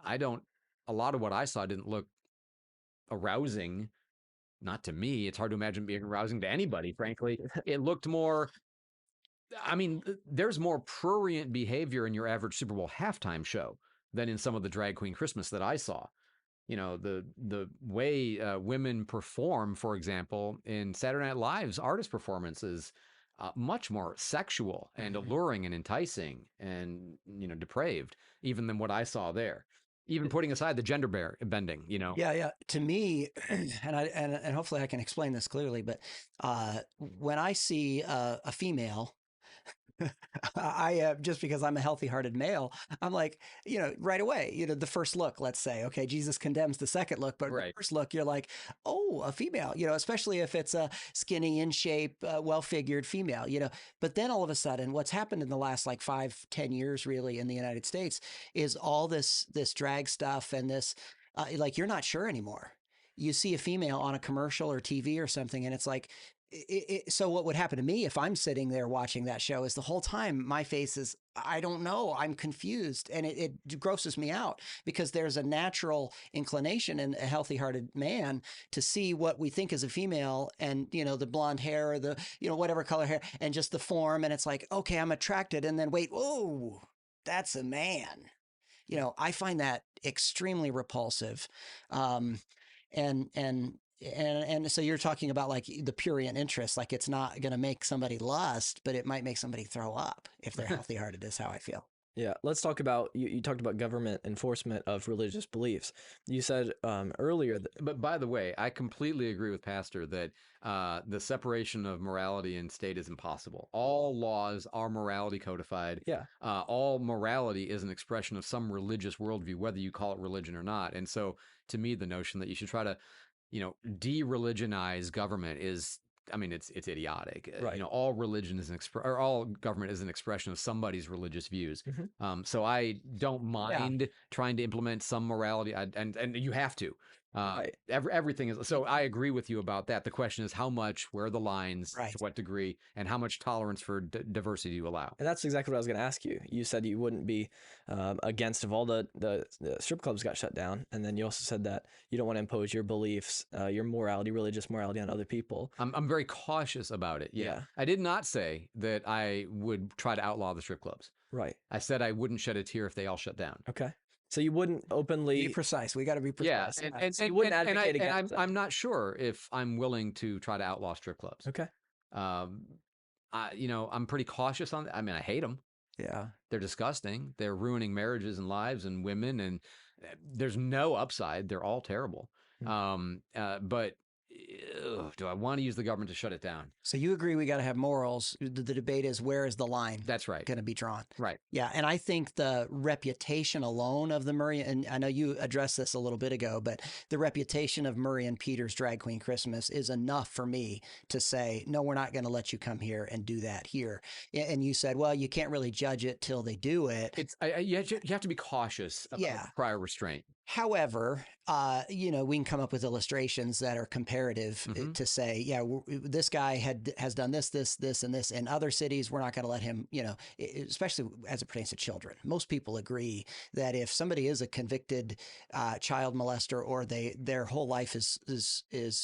I don't. A lot of what I saw didn't look arousing. Not to me. It's hard to imagine being arousing to anybody. Frankly, it looked more. I mean, there's more prurient behavior in your average Super Bowl halftime show than in some of the drag queen Christmas that I saw. The way women perform, for example, in Saturday Night Live's artist performances, much more sexual and alluring and enticing and depraved, even than what I saw there. Even putting aside the gender bending,
Yeah. To me, and hopefully I can explain this clearly, but when I see a female. I just because I'm a healthy-hearted male, I'm like, right away, the first look, let's say, okay, Jesus condemns the second look, but
Right.
the first look, you're like, oh, a female, especially if it's a skinny, in shape, well-figured female, but then all of a sudden, what's happened in the last like 5-10 years, really, in the United States is all this drag stuff and this, like, you're not sure anymore. You see a female on a commercial or TV or something, and it's like, so what would happen to me if I'm sitting there watching that show is the whole time my face is, I don't know, I'm confused, and it grosses me out because there's a natural inclination in a healthy-hearted man to see what we think is a female and, the blonde hair or the, whatever color hair and just the form. And it's like, okay, I'm attracted. And then wait, whoa, that's a man. I find that extremely repulsive. And so you're talking about like the prurient interest, like it's not going to make somebody lust, but it might make somebody throw up if they're healthy-hearted is how I feel.
Yeah, let's talk about, you talked about government enforcement of religious beliefs. You said earlier that...
But by the way, I completely agree with Pastor that the separation of morality and state is impossible. All laws are morality codified.
Yeah.
All morality is an expression of some religious worldview, whether you call it religion or not. And so to me, the notion that you should try to de-religionize government is, I mean, it's idiotic.
Right.
All religion is or all government is an expression of somebody's religious views. So I don't mind trying to implement some morality, and you have to.
Right.
Everything is. So I agree with you about that. The question is how much, where are the lines,
Right.
to what degree, and how much tolerance for diversity do you allow?
And that's exactly what I was going to ask you. You said you wouldn't be against if all the strip clubs got shut down. And then you also said that you don't want to impose your beliefs, your morality, religious morality on other people.
I'm very cautious about it. Yeah. I did not say that I would try to outlaw the strip clubs.
Right.
I said I wouldn't shed a tear if they all shut down.
Okay. So you wouldn't openly...
Be precise. We got to be precise.
Yeah,
and you wouldn't advocate against that.
I'm not sure if I'm willing to try to outlaw strip clubs.
Okay.
I'm pretty cautious on that. I mean, I hate them.
Yeah.
They're disgusting. They're ruining marriages and lives and women, and there's no upside. They're all terrible. But do I want to use the government to shut it down?
So you agree we got to have morals. The debate is, where is the line?
That's right.
Going to be drawn.
Right.
Yeah. And I think the reputation alone of the Murray, and I know you addressed this a little bit ago, but the reputation of Murray and Peter's Drag Queen Christmas is enough for me to say, no, we're not going to let you come here and do that here. And you said, well, you can't really judge it till they do it.
You have to be cautious about prior restraint.
However, we can come up with illustrations that are comparative to say, this guy has done this, and this in other cities. We're not going to let him, especially as it pertains to children. Most people agree that if somebody is a convicted child molester or their whole life is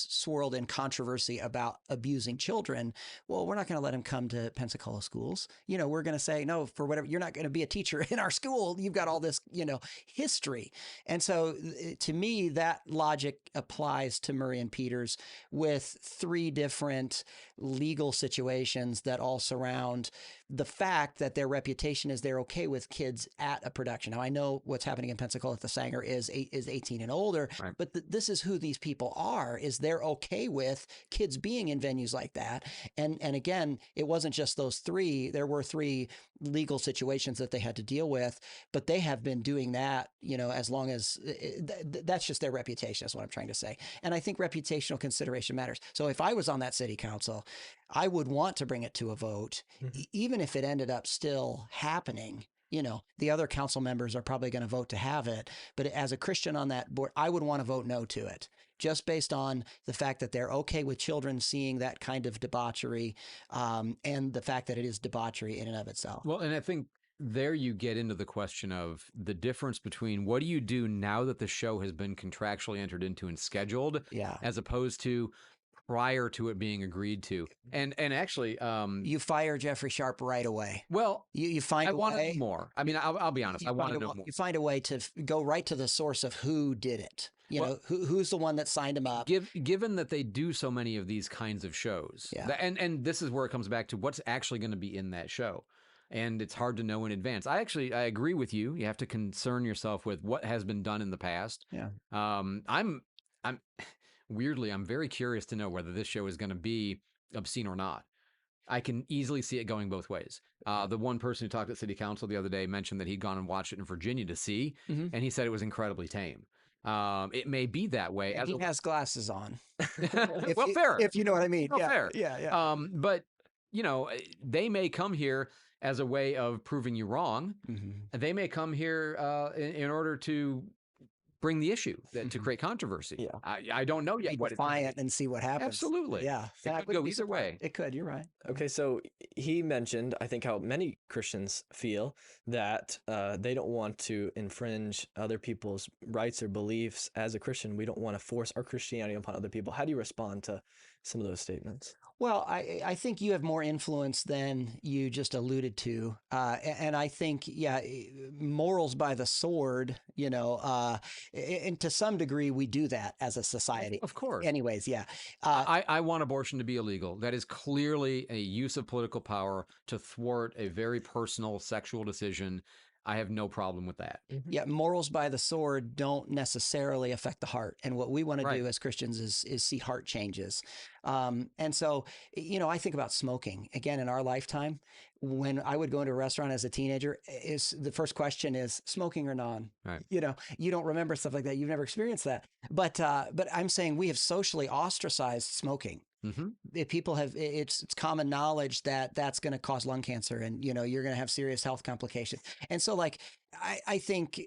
swirled in controversy about abusing children, well, we're not going to let him come to Pensacola schools. We're going to say, no, for whatever, you're not going to be a teacher in our school. You've got all this, history. And so to me, that logic applies to Murray and Peters with 3 different legal situations that all surround the fact that their reputation is they're okay with kids at a production. Now, I know what's happening in Pensacola at the Sanger is 18 and older,
right.
But this is who these people are, is they're okay with kids being in venues like that. And again, it wasn't just those 3. There were 3 legal situations that they had to deal with, but they have been doing that, as long as that's just their reputation is what I'm trying to say. And I think reputational consideration matters. So if I was on that city council, I would want to bring it to a vote, even if it ended up still happening. The other council members are probably going to vote to have it. But as a Christian on that board, I would want to vote no to it, just based on the fact that they're okay with children seeing that kind of debauchery, and the fact that it is debauchery in and of itself.
Well, and I think there you get into the question of the difference between what do you do now that the show has been contractually entered into and scheduled, as opposed to prior to it being agreed to. And actually,
you fire Jeffrey Sharp right away.
Well,
you find
I
a
want
way.
to know more. I mean, I'll be honest. I want to know more.
You find a way to go right to the source of who did it. Who's the one that signed him up.
Given that they do so many of these kinds of shows, and this is where it comes back to what's actually going to be in that show. And it's hard to know in advance. I agree with you. You have to concern yourself with what has been done in the past.
Yeah.
I'm weirdly, I'm very curious to know whether this show is going to be obscene or not. I can easily see it going both ways. The one person who talked at city council the other day mentioned that he'd gone and watched it in Virginia to see, and he said it was incredibly tame. It may be that way.
He has glasses on.
Fair.
If you know what I mean.
Fair.
Yeah.
But, they may come here as a way of proving you wrong. They may come here in order to bring the issue, to create controversy.
Yeah.
I don't know yet.
Defiant and see what happens.
Absolutely.
Yeah.
It could go either way.
It could. You're right.
Okay, so he mentioned, I think, how many Christians feel that they don't want to infringe other people's rights or beliefs. As a Christian, we don't want to force our Christianity upon other people. How do you respond to some of those statements?
Well, I think you have more influence than you just alluded to. And I think, morals by the sword, and to some degree we do that as a society.
Of course.
Anyways, yeah.
I want abortion to be illegal. That is clearly a use of political power to thwart a very personal sexual decision. I have no problem with that.
Yeah, morals by the sword don't necessarily affect the heart. And what we want to do as Christians is see heart changes. And so, I think about smoking. Again, in our lifetime, when I would go into a restaurant as a teenager, the first question is smoking or non?
Right.
You don't remember stuff like that. You've never experienced that. But I'm saying we have socially ostracized smoking. People have, it's common knowledge that that's going to cause lung cancer, and you're going to have serious health complications. And so, I think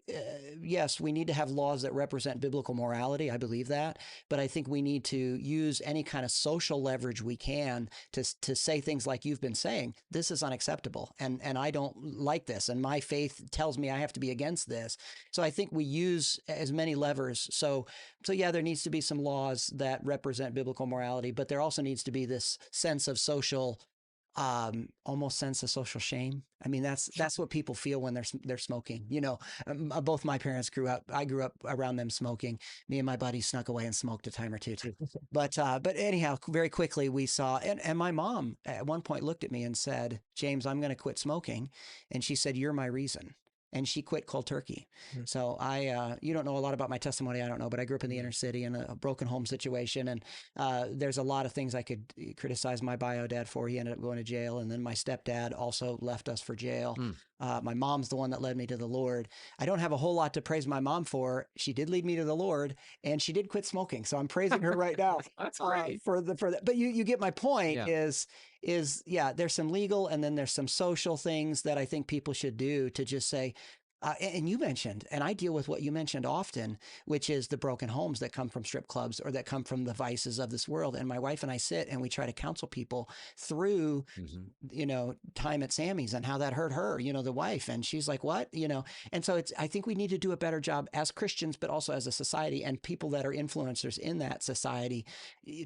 yes, we need to have laws that represent biblical morality. I believe that, but I think we need to use any kind of social leverage we can to say things like you've been saying. This is unacceptable, and I don't like this, and my faith tells me I have to be against this. So I think we use as many levers. So yeah, there needs to be some laws that represent biblical morality, but there also needs to be this sense of social, almost sense of social shame. I mean, that's what people feel when they're smoking. Both my parents I grew up around them smoking. Me and my buddies snuck away and smoked a time or two too. But anyhow, very quickly we saw, and my mom at one point looked at me and said, "James, I'm going to quit smoking." And she said, "You're my reason." And she quit cold turkey. So you don't know a lot about my testimony. I don't know, but I grew up in the inner city in a broken home situation. And there's a lot of things I could criticize my bio dad for. He ended up going to jail. And then my stepdad also left us for jail. My mom's the one that led me to the Lord. I don't have a whole lot to praise my mom for. She did lead me to the Lord, and she did quit smoking. So I'm praising her right now.
That's right.
For that. But you get my point. There's some legal and then there's some social things that I think people should do to just say, and you mentioned, and I deal with what you mentioned often, which is the broken homes that come from strip clubs or that come from the vices of this world. And my wife and I sit and we try to counsel people through, time at Sammy's and how that hurt her, the wife. And she's like, what? And so I think we need to do a better job as Christians, but also as a society and people that are influencers in that society,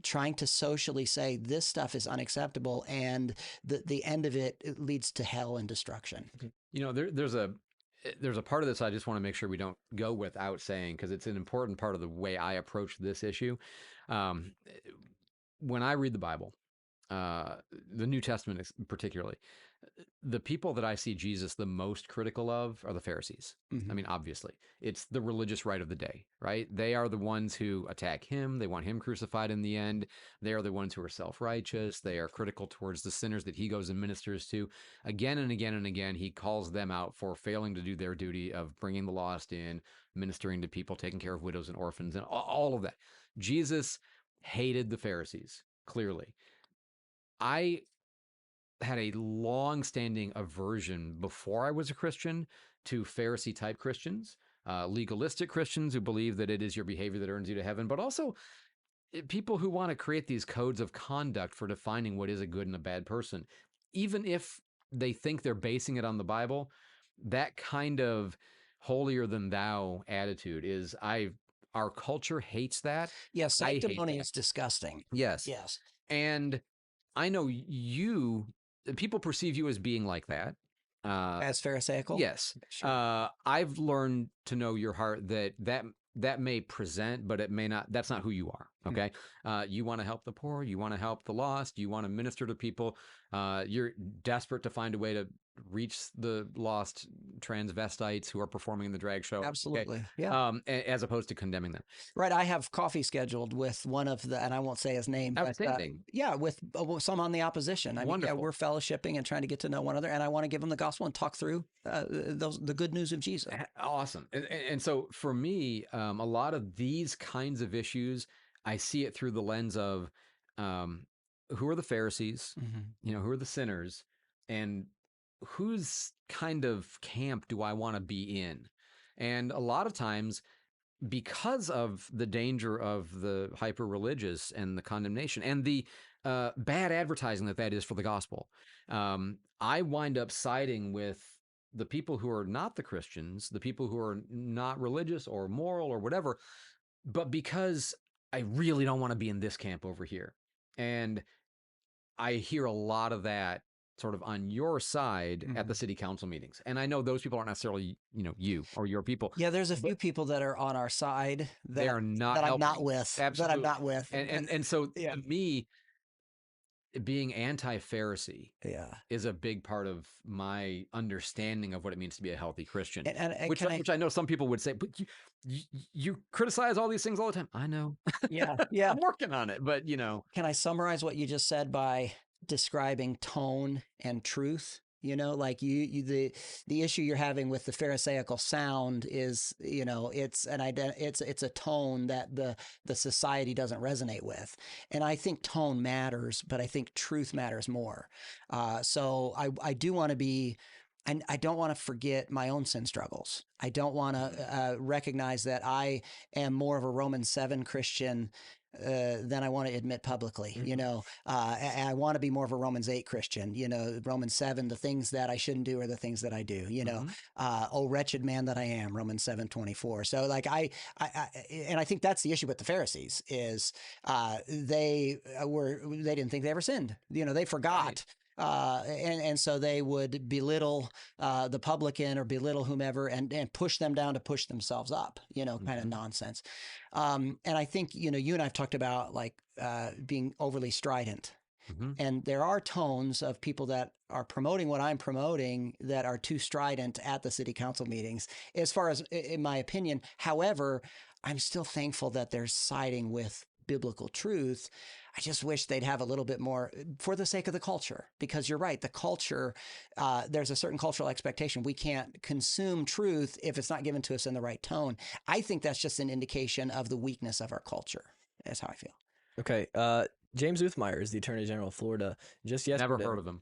trying to socially say this stuff is unacceptable. And the end of it leads to hell and destruction.
There's a part of this I just want to make sure we don't go without saying, because it's an important part of the way I approach this issue. When I read the Bible, the New Testament particularly, the people that I see Jesus the most critical of are the Pharisees. I mean, obviously, it's the religious right of the day, right? They are the ones who attack him. They want him crucified in the end. They are the ones who are self-righteous. They are critical towards the sinners that he goes and ministers to. Again and again and again, he calls them out for failing to do their duty of bringing the lost in, ministering to people, taking care of widows and orphans, and all of that. Jesus hated the Pharisees, clearly. I had a long-standing aversion before I was a Christian to Pharisee-type Christians, legalistic Christians who believe that it is your behavior that earns you to heaven, but also people who want to create these codes of conduct for defining what is a good and a bad person. Even if they think they're basing it on the Bible, that kind of holier-than-thou attitude is, our culture hates that.
Yeah,
I hate
sanctimony
that.
is disgusting.
Yes.
Yes.
And I know people perceive you as being like that.
As Pharisaical?
Yes.
Sure.
I've learned to know your heart that may present, but it may not. That's not who you are. Okay. You want to help the poor. You want to help the lost. You want to minister to people. You're desperate to find a way to reach the lost transvestites who are performing in the drag show.
Absolutely.
Okay?
Yeah.
As opposed to condemning them.
Right. I have coffee scheduled with one of the, and I won't say his name, but yeah, with some on the opposition. I mean, yeah, we're fellowshipping and trying to get to know one another, and I want to give them the gospel and talk through the good news of Jesus.
Awesome. And so for me, a lot of these kinds of issues, I see it through the lens of who are the Pharisees, who are the sinners, and whose kind of camp do I want to be in? And a lot of times, because of the danger of the hyper-religious and the condemnation and the bad advertising that is for the gospel, I wind up siding with the people who are not the Christians, the people who are not religious or moral or whatever, but because I really don't want to be in this camp over here. And I hear a lot of that sort of on your side at the city council meetings. And I know those people aren't necessarily, you or your people.
Yeah, there's a few people that are on our side that
they are not
that
helping.
I'm not with.
Absolutely.
That I'm not with.
And so to me, being anti-Pharisee is a big part of my understanding of what it means to be a healthy Christian. Which I know some people would say, but you criticize all these things all the time. I know.
Yeah.
I'm working on it, but
Can I summarize what you just said by describing tone and truth? Like the issue you're having with the Pharisaical sound is, it's it's a tone that the society doesn't resonate with. And I think tone matters, but I think truth matters more. So I do want to be, and I don't want to forget my own sin struggles. I don't want to recognize that I am more of a Romans 7 Christian than I want to admit publicly. I want to be more of a Romans 8 Christian. Romans 7, the things that I shouldn't do are the things that I do. Oh, wretched man that I am, Romans 7:24. So like I think that's the issue with the Pharisees is they didn't think they ever sinned. They forgot. Right. And so they would belittle the publican or belittle whomever and push them down to push themselves up, kind of nonsense. And I think, you and I've talked about like being overly strident. And there are tones of people that are promoting what I'm promoting that are too strident at the city council meetings, as far as in my opinion. However, I'm still thankful that they're siding with biblical truth. I just wish they'd have a little bit more for the sake of the culture, because you're right. The culture, there's a certain cultural expectation. We can't consume truth if it's not given to us in the right tone. I think that's just an indication of the weakness of our culture. That's how I feel.
Okay. James Uthmeyer is the Attorney General of Florida. Just yesterday,
never heard of him.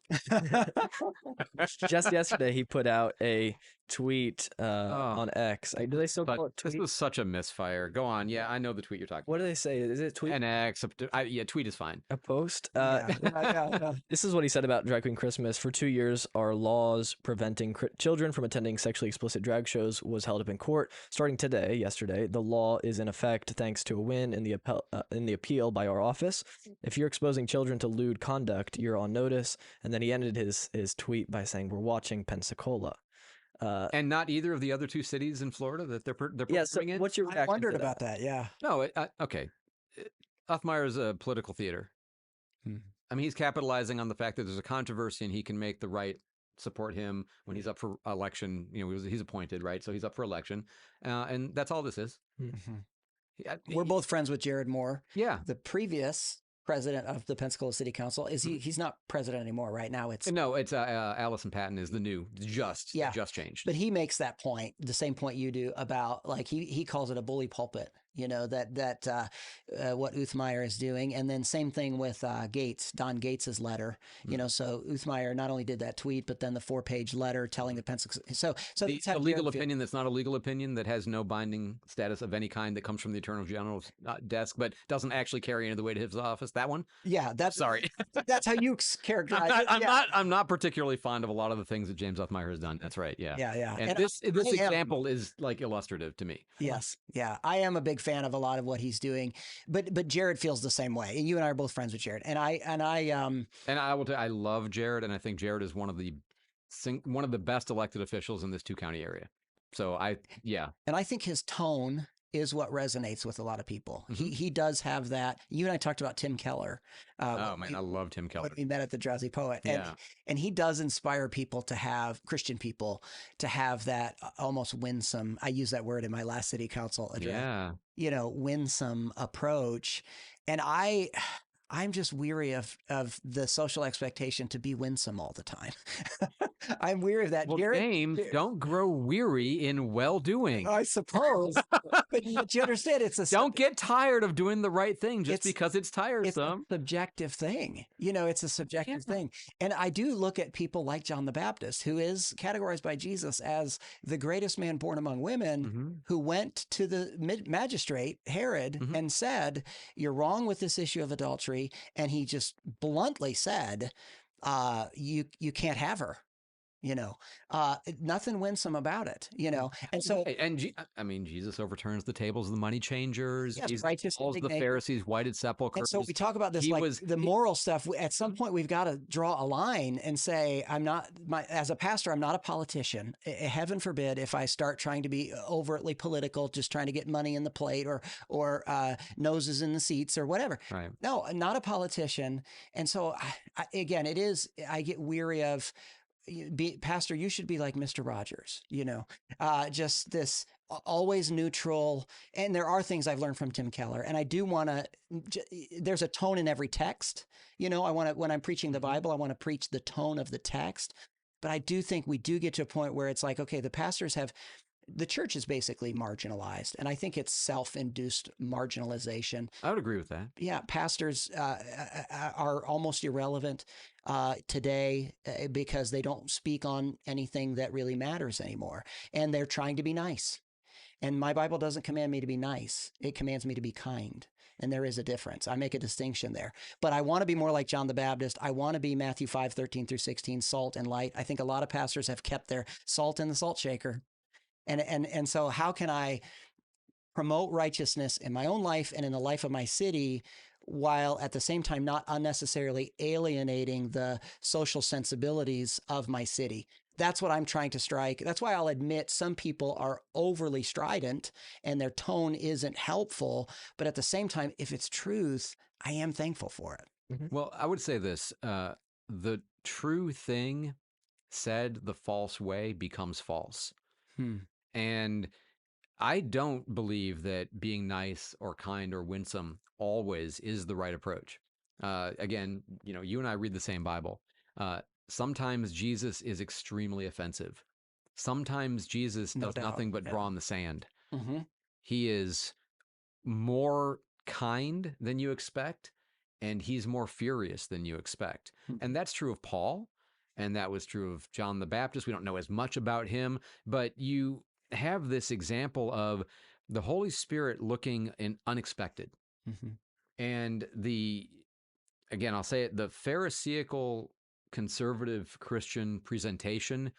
Just yesterday, he put out a tweet on X. Do they still call it tweet?
This was such a misfire. Go on. Yeah, I know the tweet you're talking about.
What do they say? Is it tweet?
An X. Yeah, tweet is fine.
A post? This is what he said about Drag Queen Christmas. For 2 years, our laws preventing children from attending sexually explicit drag shows was held up in court. Starting yesterday, the law is in effect thanks to a win in the appeal by our office. If you're exposing children to lewd conduct, you're on notice. And then he ended his tweet by saying, "We're watching Pensacola."
And not either of the other two cities in Florida that they're putting in?
What's your reaction?
I wondered about that, yeah.
No, okay. Uthmeyer is a political theater. I mean, he's capitalizing on the fact that there's a controversy and he can make the right support him when he's up for election. You know, he's appointed, right? So he's up for election. And that's all this is.
We're both friends with Jared Moore.
Yeah.
The previous president of the Pensacola City Council he's not president anymore right now. It's
Allison Patton is the new just changed.
But he makes that point, the same point you do about like he calls it a bully pulpit, you know, that what Uthmeyer is doing. And then same thing with Don Gates's letter, you know, so Uthmeyer not only did that tweet, but then the 4-page letter telling the Pensacola. So
the legal opinion that's not a legal opinion, that has no binding status of any kind, that comes from the Attorney General's desk, but doesn't actually carry any of the weight of his office. That one?
Yeah,
sorry.
That's how you characterize it.
I'm not particularly fond of a lot of the things that James Uthmeyer has done. That's right. Yeah.
Yeah.
And this example is like illustrative to me.
Yes. Yeah. I am a big fan of a lot of what he's doing, but Jared feels the same way. And you and I are both friends with Jared. And I will tell you, I love Jared, and I think Jared is one of the best elected officials in this 2-county area. So and I think his tone is what resonates with a lot of people. He does have that. You and I talked about Tim Keller.
I love Tim Keller.
We met at the Drowsy Poet. And he does inspire people to have, Christian people, to have that almost winsome, I use that word in my last city council address, you know, winsome approach. And I'm just weary of the social expectation to be winsome all the time. I'm weary of that.
Well, James, don't grow weary in well-doing.
I suppose. but you understand,
don't get tired of doing the right thing just because it's tiresome.
It's a subjective thing. You know, it's a subjective thing. And I do look at people like John the Baptist, who is categorized by Jesus as the greatest man born among women, who went to the magistrate, Herod, and said, "You're wrong with this issue of adultery." And he just bluntly said, you can't have her, you know, nothing winsome about it, you know. And so,
I mean, Jesus overturns the tables of the money changers.
Yes,
he calls the Pharisees whited sepulchres.
And so we talk about this, the moral stuff. At some point, we've got to draw a line and say, as a pastor, I'm not a politician. Heaven forbid if I start trying to be overtly political, just trying to get money in the plate or noses in the seats or whatever.
Right.
No, I'm not a politician. And so, again, I get weary of, Pastor, you should be like Mr. Rogers, you know, just this always neutral. And there are things I've learned from Tim Keller, and I do want to, there's a tone in every text. You know, when I'm preaching the Bible, I want to preach the tone of the text. But I do think we do get to a point where it's like, okay, the church is basically marginalized. And I think it's self-induced marginalization.
I would agree with that.
Yeah. Pastors are almost irrelevant today because they don't speak on anything that really matters anymore. And they're trying to be nice. And my Bible doesn't command me to be nice. It commands me to be kind. And there is a difference. I make a distinction there. But I want to be more like John the Baptist. I want to be Matthew 5:13-16, salt and light. I think a lot of pastors have kept their salt in the salt shaker. And so how can I promote righteousness in my own life and in the life of my city, while at the same time not unnecessarily alienating the social sensibilities of my city? That's what I'm trying to strike. That's why I'll admit some people are overly strident and their tone isn't helpful. But at the same time, if it's truth, I am thankful for it.
Well, I would say this, the true thing said the false way becomes false. And I don't believe that being nice or kind or winsome always is the right approach. Again, you know, you and I read the same Bible. Sometimes Jesus is extremely offensive. Sometimes Jesus does nothing but draw in the sand. He is more kind than you expect, and he's more furious than you expect. And that's true of Paul, and that was true of John the Baptist. We don't know as much about him, but you have this example of the Holy Spirit looking in unexpected. And again, I'll say it, the Pharisaical conservative Christian presentation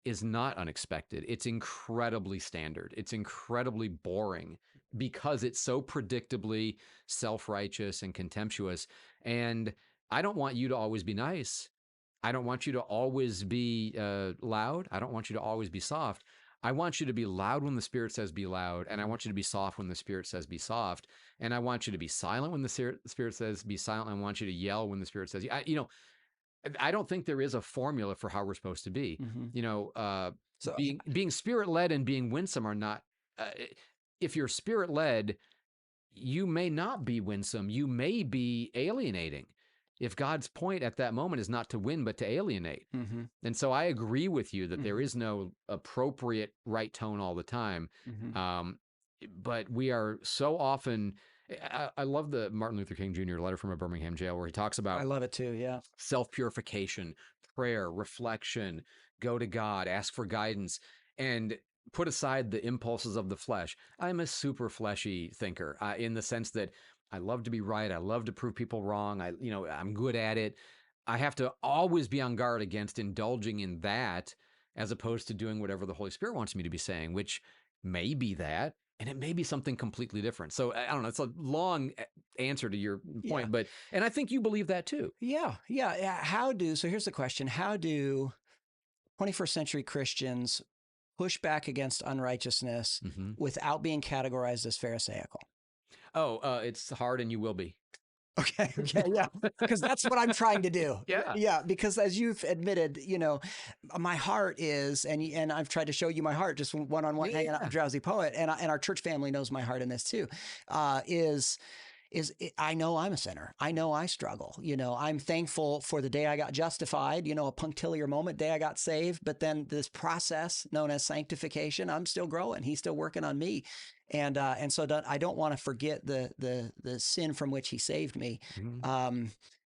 is not unexpected. It's incredibly standard. It's incredibly boring because it's so predictably self-righteous and contemptuous. And I don't want you to always be nice. I don't want you to always be loud. I don't want you to always be soft. I want you to be loud when the Spirit says be loud, and I want you to be soft when the Spirit says be soft, and I want you to be silent when the Spirit says be silent. I want you to yell when the Spirit says, I don't think there is a formula for how we're supposed to be.
So
Being Spirit-led and being winsome are not. If you're Spirit-led, you may not be winsome. You may be alienating. If God's point at that moment is not to win, but to alienate. And so I agree with you that there is no appropriate right tone all the time. But we are so often, I love the Martin Luther King Jr. letter from a Birmingham jail where he talks about
I love it too. Yeah.
self-purification, prayer, reflection, go to God, ask for guidance, and put aside the impulses of the flesh. I'm a super fleshy thinker in the sense that I love to be right. I love to prove people wrong. I'm good at it. I have to always be on guard against indulging in that as opposed to doing whatever the Holy Spirit wants me to be saying, which may be that, and it may be something completely different. So I don't know. It's a long answer to your point, and I think you believe that too.
Yeah. So here's the question. How do 21st century Christians push back against unrighteousness without being categorized as Pharisaical?
It's hard, and you will be.
Okay, yeah, because that's what I'm trying to do. Yeah, because as you've admitted, my heart is, and I've tried to show you my heart just one-on-one hanging out with Drowsy Poet, and our church family knows my heart in this too, I know I'm a sinner. I know I struggle. I'm thankful for the day I got justified, a punctiliar moment, day I got saved. But then this process known as sanctification, I'm still growing. He's still working on me. And so I don't want to forget the sin from which he saved me.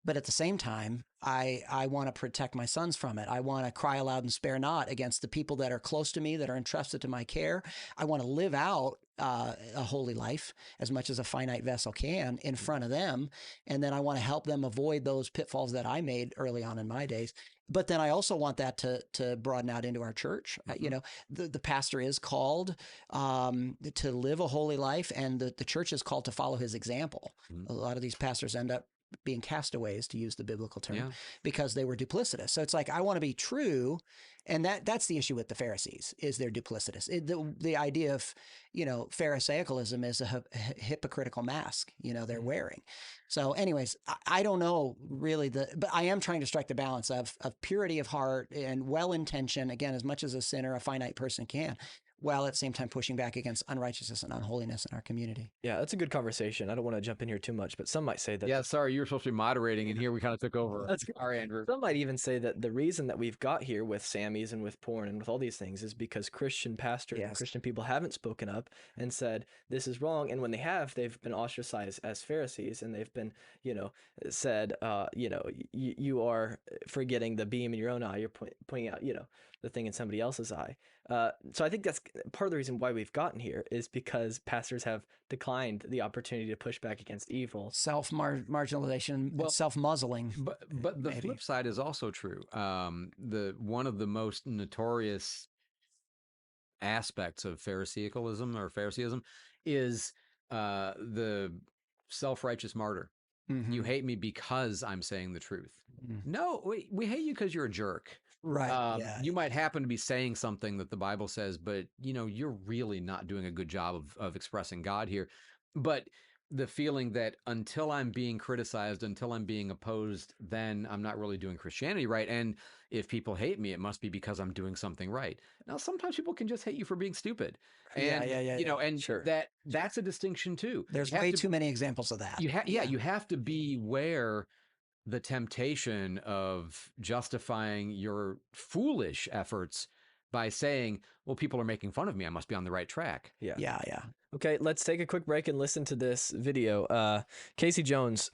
But at the same time, I want to protect my sons from it. I want to cry aloud and spare not against the people that are close to me, that are entrusted to my care. I want to live out a holy life as much as a finite vessel can in front of them. And then I want to help them avoid those pitfalls that I made early on in my days. But then I also want that to broaden out into our church. The pastor is called to live a holy life, and the church is called to follow his example. A lot of these pastors end up being castaways, to use the biblical term, because they were duplicitous. So it's like, I want to be true. And that's the issue with the Pharisees, is they're duplicitous. The idea of, Pharisaicalism is a hypocritical mask, they're wearing. So anyways, I don't know really but I am trying to strike the balance of purity of heart and well-intentioned, again, as much as a sinner, a finite person can, while at the same time pushing back against unrighteousness and unholiness in our community.
Yeah, that's a good conversation. I don't want to jump in here too much, but some might say that...
Yeah, sorry, you were supposed to be moderating, and here we kind of took over.
That's good.
Sorry, Andrew.
Some might even say that the reason that we've got here with Sammys and with porn and with all these things is because Christian pastors and Christian people haven't spoken up and said, this is wrong. And when they have, they've been ostracized as Pharisees, and they've been, said, you are forgetting the beam in your own eye. You're pointing out, the thing in somebody else's eye. So I think that's part of the reason why we've gotten here, is because pastors have declined the opportunity to push back against evil.
Self-marginalization, self-muzzling.
But the flip side is also true. One of the most notorious aspects of Pharisaism is the self-righteous martyr. You hate me because I'm saying the truth. No, we hate you because you're a jerk.
Right.
You might happen to be saying something that the Bible says, but you're really not doing a good job of expressing God here. But the feeling that until I'm being criticized, until I'm being opposed, then I'm not really doing Christianity right. And if people hate me, it must be because I'm doing something right. Now, sometimes people can just hate you for being stupid. And, and
sure.
that's a distinction too.
There's way too many examples of that.
You have to beware the temptation of justifying your foolish efforts by saying, well, people are making fun of me, I must be on the right track.
Yeah.
Okay, let's take a quick break and listen to this video. Casey Jones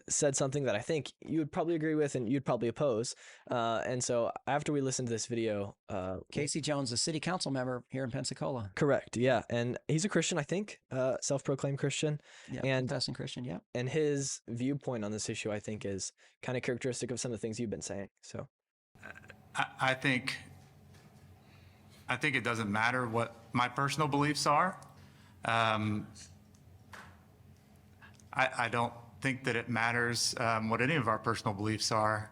said something that I think you would probably agree with and you'd probably oppose. And so after we listen to this video...
Casey Jones, a city council member here in Pensacola.
Correct, yeah. And he's a Christian, I think, self-proclaimed Christian.
Yeah, and confessing Christian, yeah.
And his viewpoint on this issue, I think, is kind of characteristic of some of the things you've been saying. So,
I think it doesn't matter what my personal beliefs are. I don't think that it matters what any of our personal beliefs are.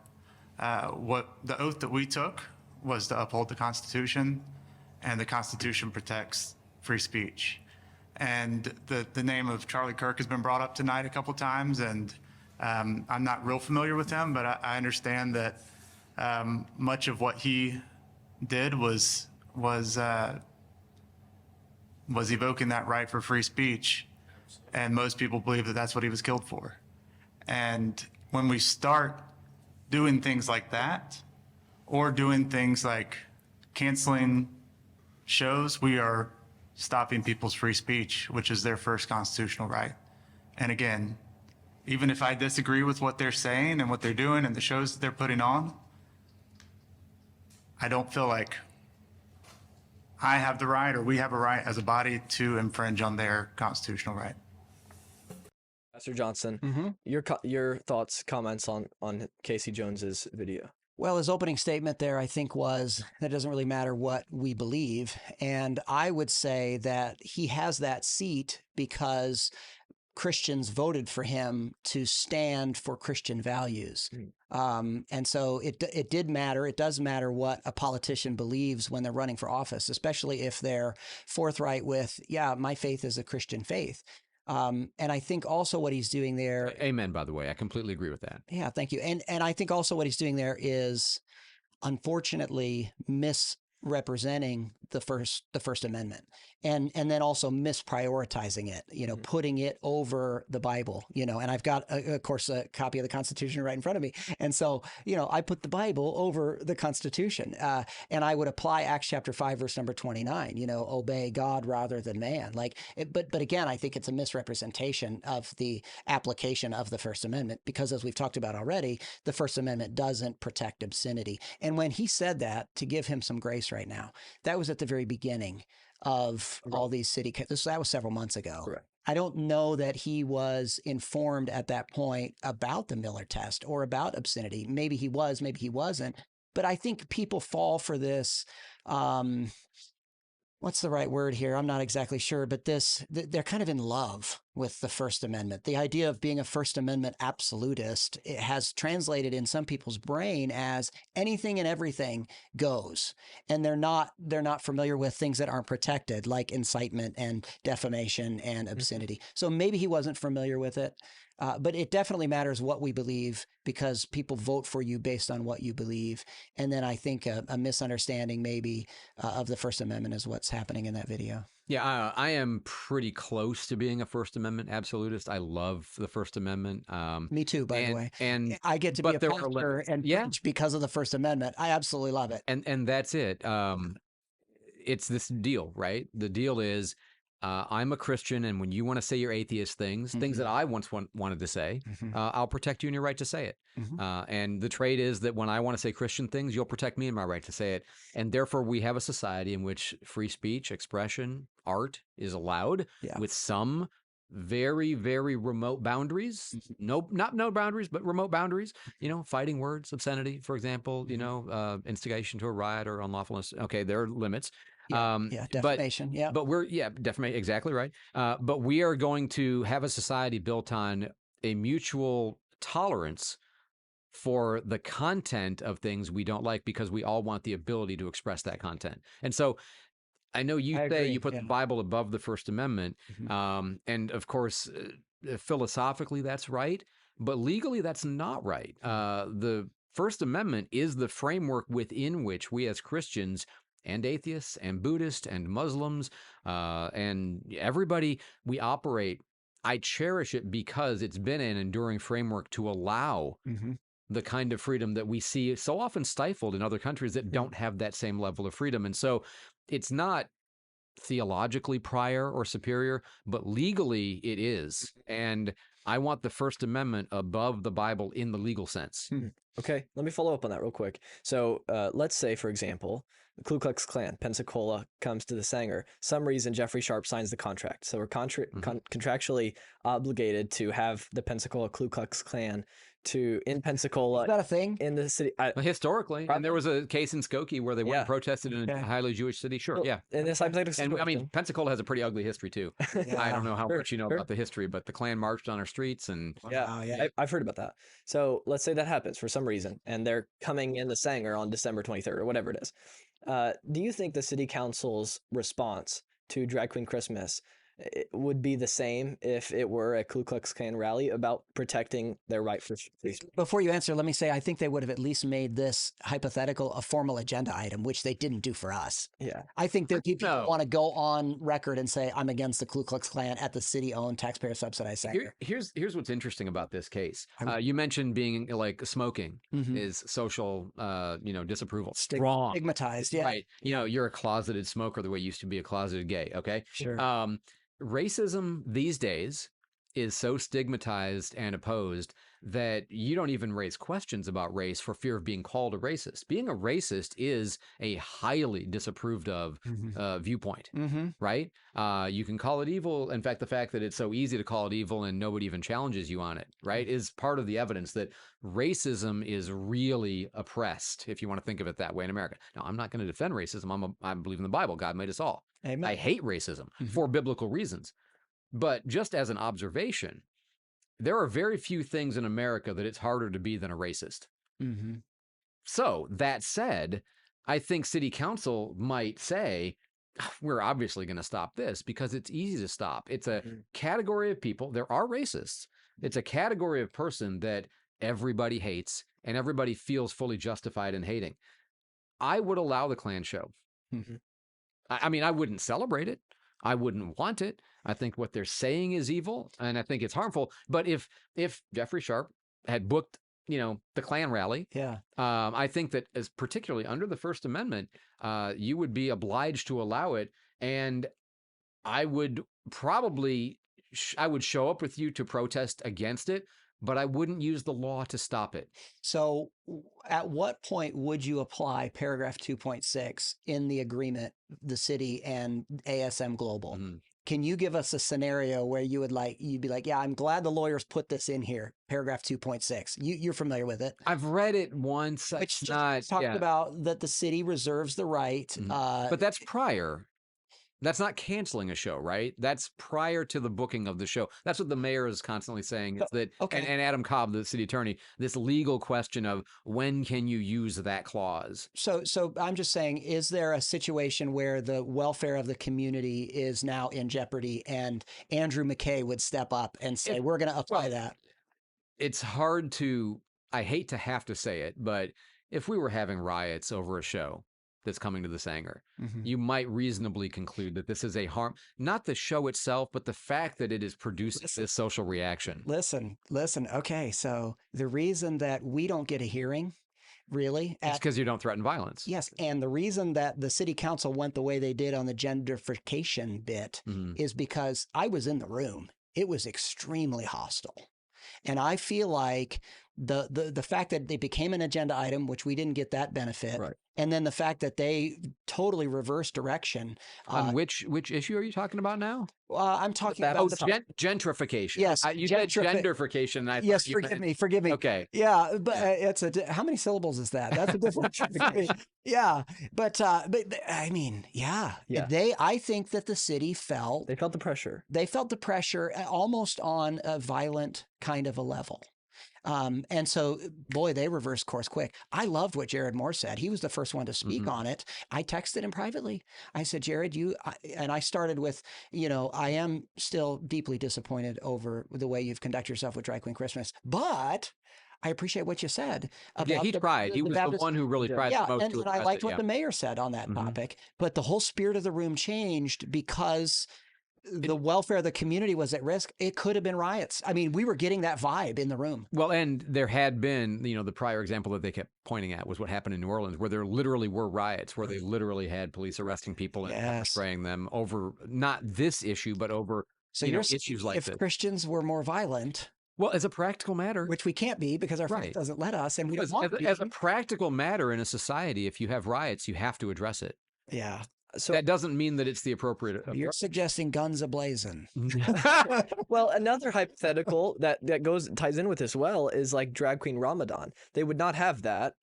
What the oath that we took was to uphold the Constitution and the Constitution protects free speech. And the name of Charlie Kirk has been brought up tonight a couple times, and I'm not real familiar with him, but I understand that much of what he did was evoking that right for free speech, and most people believe that that's what he was killed for. And when we start doing things like that, or doing things like canceling shows, we are stopping people's free speech, which is their first constitutional right. And again, even if I disagree with what they're saying and what they're doing and the shows that they're putting on, I don't feel like I have the right, or we have a right as a body, to infringe on their constitutional right.
Pastor Johnson, your thoughts, comments on Casey Jones's video?
Well, his opening statement there, I think, was that it doesn't really matter what we believe. And I would say that he has that seat because Christians voted for him to stand for Christian values. And so it did matter. It does matter what a politician believes when they're running for office, especially if they're forthright with, yeah, my faith is a Christian faith. And I think also what he's doing there.
Amen, by the way. I completely agree with that.
Yeah, thank you. And I think also what he's doing there is unfortunately misrepresenting the First Amendment, and then also misprioritizing it, putting it over the Bible, and I've got of course a copy of the Constitution right in front of me, and so I put the Bible over the Constitution, and I would apply Acts chapter 5 verse number 29, obey God rather than man, but again, I think it's a misrepresentation of the application of the First Amendment, because as we've talked about already, the First Amendment doesn't protect obscenity. And when he said that, to give him some grace right now, that was at the very beginning of all these that was several months ago.
Correct.
I don't know that he was informed at that point about the Miller test or about obscenity. Maybe he was, maybe he wasn't. But I think people fall for this. What's the right word here? I'm not exactly sure, but they're kind of in love with the First Amendment. The idea of being a First Amendment absolutist, it has translated in some people's brain as anything and everything goes. And they're not familiar with things that aren't protected, like incitement and defamation and obscenity. So maybe he wasn't familiar with it. But it definitely matters what we believe, because people vote for you based on what you believe. And then I think a misunderstanding maybe of the First Amendment is what's happening in that video.
Yeah, I am pretty close to being a First Amendment absolutist. I love the First Amendment.
Me too, by the way.
And
I get to be a pastor and preach because of the First Amendment. I absolutely love it.
And that's it. It's this deal, right? The deal is, I'm a Christian, and when you want to say your atheist things that I once wanted to say, I'll protect you in your right to say it. And the trade is that when I want to say Christian things, you'll protect me in my right to say it. And therefore, we have a society in which free speech, expression, art is allowed with some very, very remote boundaries. Not no boundaries, but remote boundaries. Fighting words, obscenity, for example, instigation to a riot or unlawfulness. Okay, there are limits.
Defamation.
But we're defamation, exactly right. But we are going to have a society built on a mutual tolerance for the content of things we don't like, because we all want the ability to express that content. And so I know you say you put the Bible above the First Amendment, and of course, philosophically that's right, but legally that's not right. The First Amendment is the framework within which we as Christians and atheists and Buddhists and Muslims and everybody, we operate. I cherish it because it's been an enduring framework to allow the kind of freedom that we see so often stifled in other countries that don't have that same level of freedom. And so it's not theologically prior or superior, but legally it is. And I want the First Amendment above the Bible in the legal sense.
Okay, let me follow up on that real quick. So let's say, for example, the Ku Klux Klan, Pensacola, comes to the Sanger. Some reason Jeffrey Sharp signs the contract. So we're contractually obligated to have the Pensacola Ku Klux Klan in Pensacola.
Is that a thing?
In the city?
Historically, and there was a case in Skokie where they went and protested in a highly Jewish city. Sure,
Well,
yeah.
In this hypothetical situation.
And I mean, Pensacola has a pretty ugly history too. I don't know how much you know about the history, but the Klan marched on our streets, and
I've heard about that. So let's say that happens for some reason, and they're coming in the Sanger on December 23rd or whatever it is. Do you think the city council's response to Drag Queen Christmas would be the same if it were a Ku Klux Klan rally about protecting their right for free speech?
Before you answer, let me say I think they would have at least made this hypothetical a formal agenda item, which they didn't do for us.
Yeah.
I think that people want to go on record and say, I'm against the Ku Klux Klan at the city-owned, taxpayer-subsidized Sanger.
Here's what's interesting about this case. You mentioned being like smoking is social, disapproval. Wrong.
Stigmatized, yeah.
Right. You're a closeted smoker the way you used to be a closeted gay, okay?
Sure.
Racism these days is so stigmatized and opposed that you don't even raise questions about race for fear of being called a racist. Being a racist is a highly disapproved of viewpoint, right? You can call it evil. In fact, the fact that it's so easy to call it evil and nobody even challenges you on it, right, is part of the evidence that racism is really oppressed, if you want to think of it that way, in America. Now, I'm not going to defend racism. I believe in the Bible. God made us all.
Amen.
I hate racism for biblical reasons. But just as an observation, there are very few things in America that it's harder to be than a racist. So that said, I think city council might say, we're obviously going to stop this because it's easy to stop. It's a category of people. There are racists. It's a category of person that everybody hates and everybody feels fully justified in hating. I would allow the Klan show. I mean, I wouldn't celebrate it. I wouldn't want it. I think what they're saying is evil, and I think it's harmful. But if Jeffrey Sharp had booked, the Klan rally, I think that as particularly under the First Amendment, you would be obliged to allow it. And I would probably, I would show up with you to protest against it, but I wouldn't use the law to stop it.
So at what point would you apply paragraph 2.6 in the agreement, the city and ASM Global? Can you give us a scenario where you'd be like, yeah, I'm glad the lawyers put this in here, paragraph 2.6. You're familiar with it.
I've read it once.
Which talked about that the city reserves the right.
But that's prior. That's not canceling a show, right? That's prior to the booking of the show. That's what the mayor is constantly saying. Is that, and Adam Cobb, the city attorney, this legal question of when can you use that clause?
So I'm just saying, is there a situation where the welfare of the community is now in jeopardy and Andrew McKay would step up and say, we're going to apply that?
It's hard to, I hate to have to say it, but if we were having riots over a show that's coming to the Sanger, you might reasonably conclude that this is a harm, not the show itself, but the fact that it is producing this social reaction.
Listen. Okay, so the reason that we don't get a hearing, really,
it's because you don't threaten violence.
Yes, and the reason that the city council went the way they did on the gentrification bit is because I was in the room. It was extremely hostile. And I feel like the fact that they became an agenda item, which we didn't get that benefit, and then the fact that they totally reversed direction.
On which issue are you talking about now?
I'm talking about
gentrification.
Yes,
you said gentrification.
Yes, forgive me.
Okay.
Yeah, but it's how many syllables is that? That's a different. Yeah, but I mean, I think that the city felt
the pressure.
They felt the pressure almost on a violent kind of a level. And so, boy, they reversed course quick. I loved what Jared Moore said. He was the first one to speak on it. I texted him privately. I said, Jared, and I started with, I am still deeply disappointed over the way you've conducted yourself with Drag Queen Christmas, but I appreciate what you said.
He tried. He was the one who really tried the most.
And I liked what the mayor said on that topic, but the whole spirit of the room changed because the welfare of the community was at risk. It could have been riots. I mean, we were getting that vibe in the room.
Well, and there had been, the prior example that they kept pointing at was what happened in New Orleans, where there literally were riots, where they literally had police arresting people and spraying them over not this issue, but over issues like this.
If Christians were more violent.
Well, as a practical matter.
Which we can't be because our faith doesn't let us, and we don't want to be.
As a practical matter in a society, if you have riots, you have to address it.
Yeah.
So
that doesn't mean that it's the appropriate.
You're suggesting guns ablazing.
well, another hypothetical that ties in with this well is like drag queen Ramadan. They would not have that.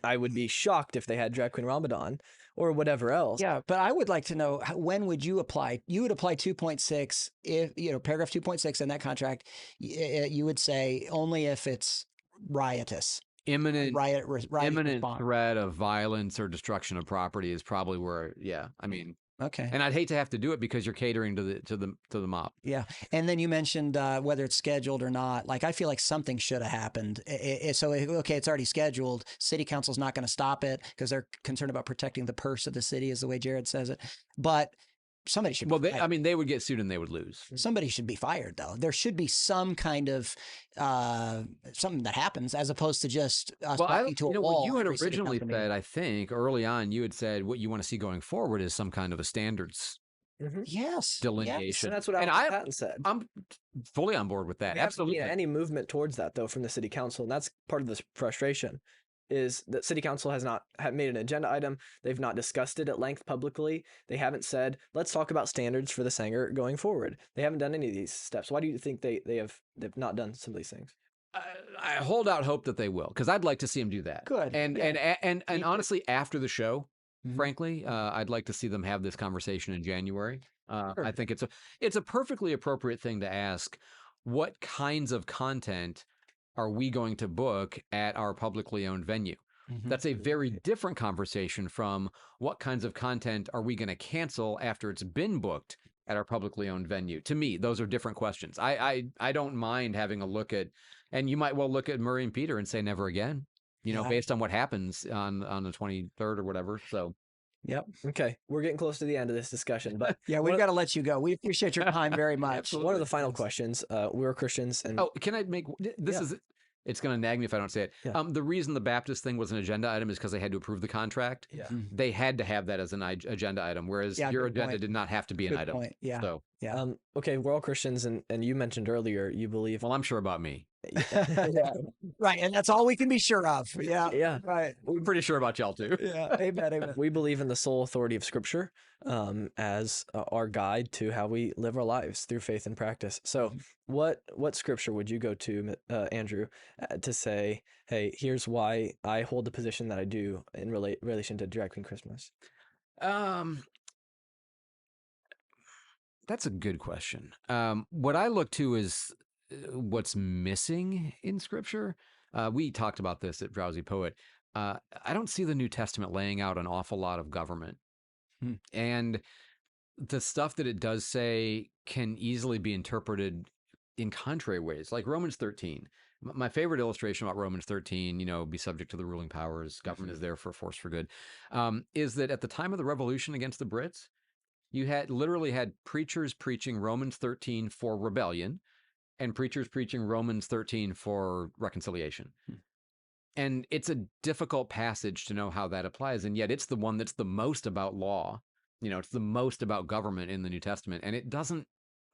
I would be shocked if they had drag queen Ramadan or whatever else.
Yeah, but I would like to know when would you apply? You would apply 2.6 if paragraph 2.6 in that contract. You would say only if it's riotous.
Imminent
response.
threat of violence or destruction of property is probably where. Yeah, I mean.
Okay.
And I'd hate to have to do it because you're catering to the mob.
Yeah. And then you mentioned whether it's scheduled or not. Like, I feel like something should have happened. So, okay, it's already scheduled. City council's not going to stop it because they're concerned about protecting the purse of the city, is the way Jared says it. But somebody should be fired.
They would get sued and they would lose.
Somebody should be fired, though. There should be some kind of something that happens as opposed to just talking to a wall.
What you had originally said, I think, early on, you had said what you want to see going forward is some kind of a standards
yes
delineation.
Yes.
And that's what Alex Patton said.
I'm fully on board with that.
We
Absolutely.
haven't seen any movement towards that, though, from the city council. And that's part of this frustration. Is that city council has not made an agenda item. They've not discussed it at length publicly. They haven't said, let's talk about standards for the Sanger going forward. They haven't done any of these steps. Why do you think they've not done some of these things?
I hold out hope that they will, because I'd like to see them do that.
Good.
And honestly, after the show, frankly, I'd like to see them have this conversation in January.
Sure.
I think it's a perfectly appropriate thing to ask. What kinds of content are we going to book at our publicly owned venue? That's a very different conversation from what kinds of content are we going to cancel after it's been booked at our publicly owned venue. To me, those are different questions. I don't mind having a look at, and you might well look at Murray and Peter and say never again, based on what happens on the 23rd or whatever. So.
Yep.
Okay. We're getting close to the end of this discussion, but
yeah, we've got to let you go. We appreciate your time very much.
One of the final questions, we're Christians. And
can I make this? It's going to nag me if I don't say it.
Yeah.
The reason the Baptist thing was an agenda item is because they had to approve the contract.
Yeah.
They had to have that as an agenda item, whereas your agenda did not have to be an item.
Point. Yeah.
So.
Yeah.
Okay, we're all Christians, and you mentioned earlier you believe.
Well, I'm sure about me.
Yeah. Right, and that's all we can be sure of. Yeah.
Yeah.
Right.
We're pretty sure about y'all too.
Yeah. Amen. Amen.
We believe in the sole authority of Scripture as our guide to how we live our lives through faith and practice. So, what Scripture would you go to, Andrew, to say, hey, here's why I hold the position that I do in relation to Drag Queen Christmas?
That's a good question. What I look to is what's missing in Scripture. We talked about this at Drowsy Poet. I don't see the New Testament laying out an awful lot of government. And the stuff that it does say can easily be interpreted in contrary ways, like Romans 13. My favorite illustration about Romans 13, be subject to the ruling powers, government is there for a force for good, is that at the time of the revolution against the Brits, you literally had preachers preaching Romans 13 for rebellion and preachers preaching Romans 13 for reconciliation. And it's a difficult passage to know how that applies. And yet it's the one that's the most about law. It's the most about government in the New Testament. And it doesn't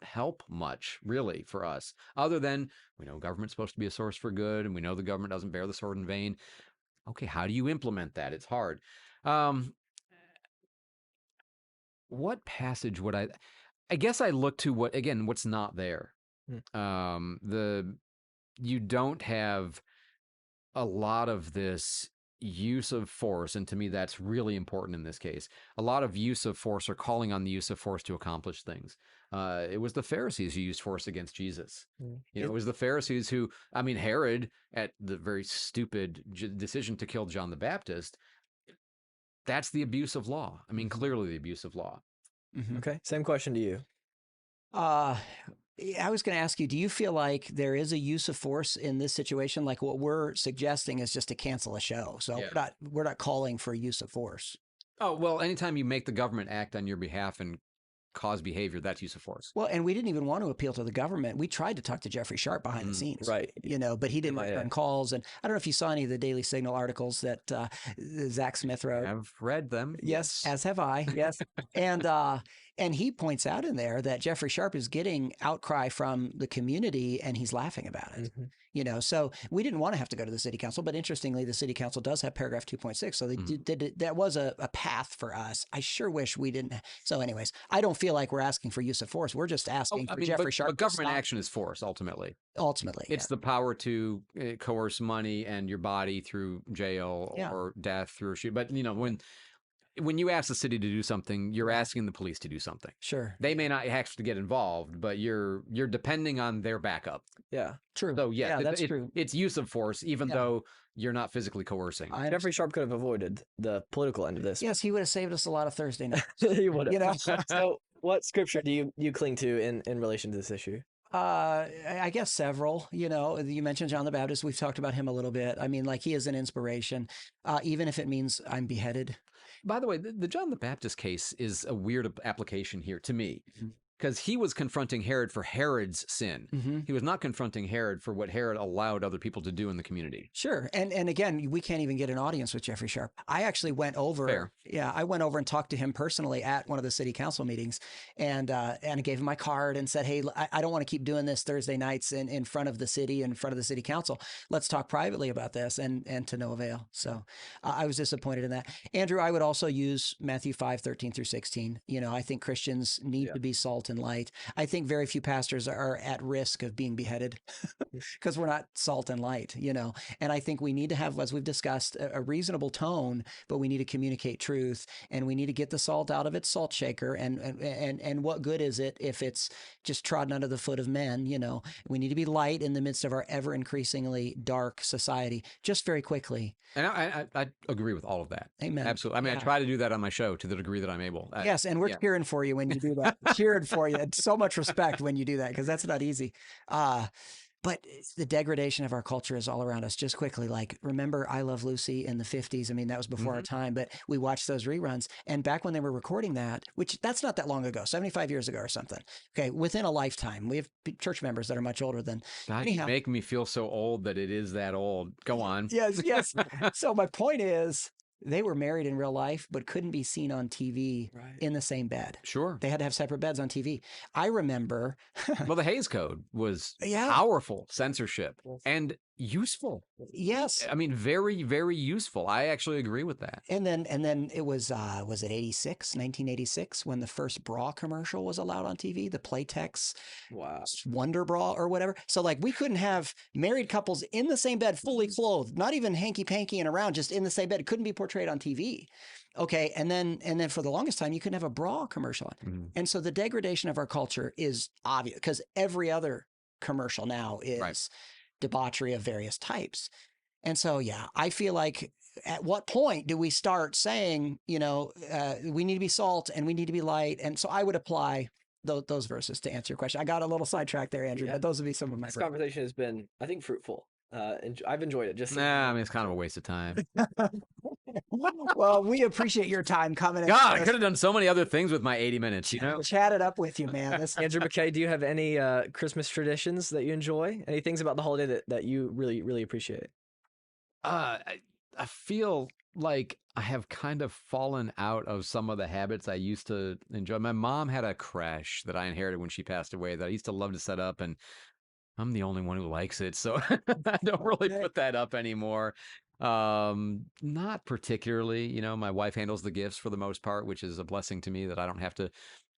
help much, really, for us, other than we know government's supposed to be a source for good, and we know the government doesn't bear the sword in vain. Okay, how do you implement that? It's hard. What passage would I guess I look to what's not there. You don't have a lot of this use of force, and to me that's really important in this case. A lot of use of force or calling on the use of force to accomplish things. It was the Pharisees who used force against Jesus. It was the Pharisees who, Herod, at the very stupid decision to kill John the Baptist, that's the abuse of law. Clearly the abuse of law.
Okay, same question to you.
I was going to ask you, do you feel like there is a use of force in this situation? Like what we're suggesting is just to cancel a show. So we're not calling for use of force.
Oh, well, anytime you make the government act on your behalf and cause behavior, that's use of force.
Well, and we didn't even want to appeal to the government. We tried to talk to Jeffrey Sharp behind the scenes,
right?
But he didn't return calls. And I don't know if you saw any of the Daily Signal articles that Zach Smith wrote.
I've read them.
Yes, as have I. Yes, and And he points out in there that Jeffrey Sharp is getting outcry from the community and he's laughing about it. So we didn't want to have to go to the city council, but interestingly, the city council does have paragraph 2.6. So they did that was a path for us. I sure wish we didn't. So anyways, I don't feel like we're asking for use of force. We're just asking for Jeffrey Sharp.
But government action is force, ultimately.
Ultimately.
It's the power to coerce money and your body through jail or death through a shoot. But, when you ask the city to do something, you're asking the police to do something.
Sure.
They may not actually get involved, but you're depending on their backup.
Yeah.
True.
So
that's true.
It's use of force, even though you're not physically coercing.
Jeffrey Sharp could have avoided the political end of this.
Yes, he would have saved us a lot of Thursday nights.
He would have. So what scripture do you cling to in relation to this issue?
I guess several. You mentioned John the Baptist. We've talked about him a little bit. I mean, like he is an inspiration, even if it means I'm beheaded.
By the way, the John the Baptist case is a weird application here to me. Because he was confronting Herod for Herod's sin. He was not confronting Herod for what Herod allowed other people to do in the community.
Sure. And again, we can't even get an audience with Jeffrey Sharp. I actually went over.
Fair.
Yeah, I went over and talked to him personally at one of the city council meetings and I gave him my card and said, hey, I don't want to keep doing this Thursday nights in front of the city, in front of the city council. Let's talk privately about this and to no avail. So I was disappointed in that. Andrew, I would also use Matthew 5:13-16. I think Christians need to be salt and light. I think very few pastors are at risk of being beheaded because we're not salt and light, and I think we need to have, as we've discussed, a reasonable tone, but we need to communicate truth and we need to get the salt out of its salt shaker. And what good is it if it's just trodden under the foot of men? We need to be light in the midst of our ever increasingly dark society. Just very quickly.
And I agree with all of that.
Amen.
Absolutely. I mean, I try to do that on my show to the degree that I'm able.
Yes, and we're cheering for you when you do that. Cheering for you. So much respect when you do that because that's not easy. But the degradation of our culture is all around us. Just quickly, remember I Love Lucy in the 50s? I mean, that was before our time, but we watched those reruns. And back when they were recording that, which that's not that long ago, 75 years ago or something. Okay, within a lifetime. We have church members that are much older than.
God, you make me feel so old that it is that old. Go on.
Yes. So my point is, they were married in real life, but couldn't be seen on TV in the same bed.
Sure.
They had to have separate beds on TV. I remember.
Well, the Hays Code was powerful censorship and useful.
Yes.
I mean, very, very useful. I actually agree with that.
And then it was it 1986, when the first bra commercial was allowed on TV, the Playtex Wonder Bra or whatever. So we couldn't have married couples in the same bed, fully clothed, not even hanky-pankying around, just in the same bed. It couldn't be portrayed on TV. Okay. And then for the longest time, you couldn't have a bra commercial on. And so the degradation of our culture is obvious because every other commercial now is debauchery of various types. And so, I feel like at what point do we start saying, we need to be salt and we need to be light? And so I would apply those verses to answer your question. I got a little sidetracked there, Andrew, but those would be some of my.
This conversation has been, I think, fruitful. I've enjoyed it.
I mean, it's kind of a waste of time.
Well, we appreciate your time coming.
God, I could have done so many other things with my 80 minutes.
Chat it up with you, man.
Andrew McKay, do you have any Christmas traditions that you enjoy? Any things about the holiday that you really, really appreciate?
I feel like I have kind of fallen out of some of the habits I used to enjoy. My mom had a creche that I inherited when she passed away that I used to love to set up, and I'm the only one who likes it, so I don't really put that up anymore. Not particularly. My wife handles the gifts for the most part, which is a blessing to me that I don't have to,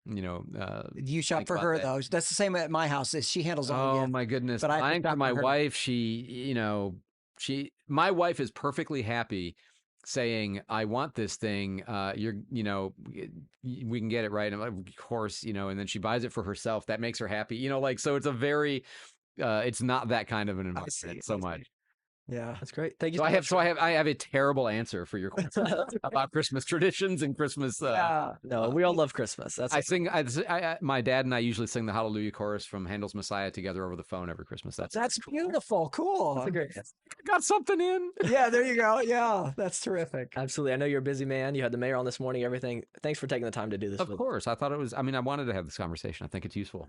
you shop for her, though. That's the same at my house. She handles all the gifts.
Oh my goodness.
But
I think my wife, my wife is perfectly happy saying, I want this thing, we can get it right. And I'm like, of course, and then she buys it for herself. That makes her happy, so it's a very, it's not that kind of an environment so much.
Yeah,
that's great. Thank you.
I have a terrible answer for your question about Christmas traditions and Christmas.
No, we all love Christmas. That's
my dad and I usually sing the Hallelujah chorus from Handel's Messiah together over the phone every Christmas.
That's beautiful. Cool.
That's great.
Got something in.
Yeah, there you go. Yeah, that's terrific.
Absolutely. I know you're a busy man. You had the mayor on this morning. Everything. Thanks for taking the time to do this.
Of course, I thought it was. I wanted to have this conversation. I think it's useful.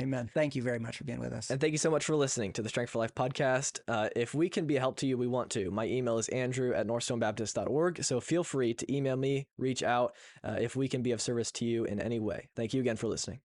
Amen. Thank you very much for being with us,
and thank you so much for listening to the Strength for Life podcast. If we can be a help to you, we want to. My email is andrew@northstonebaptist.org. So feel free to email me, reach out if we can be of service to you in any way. Thank you again for listening.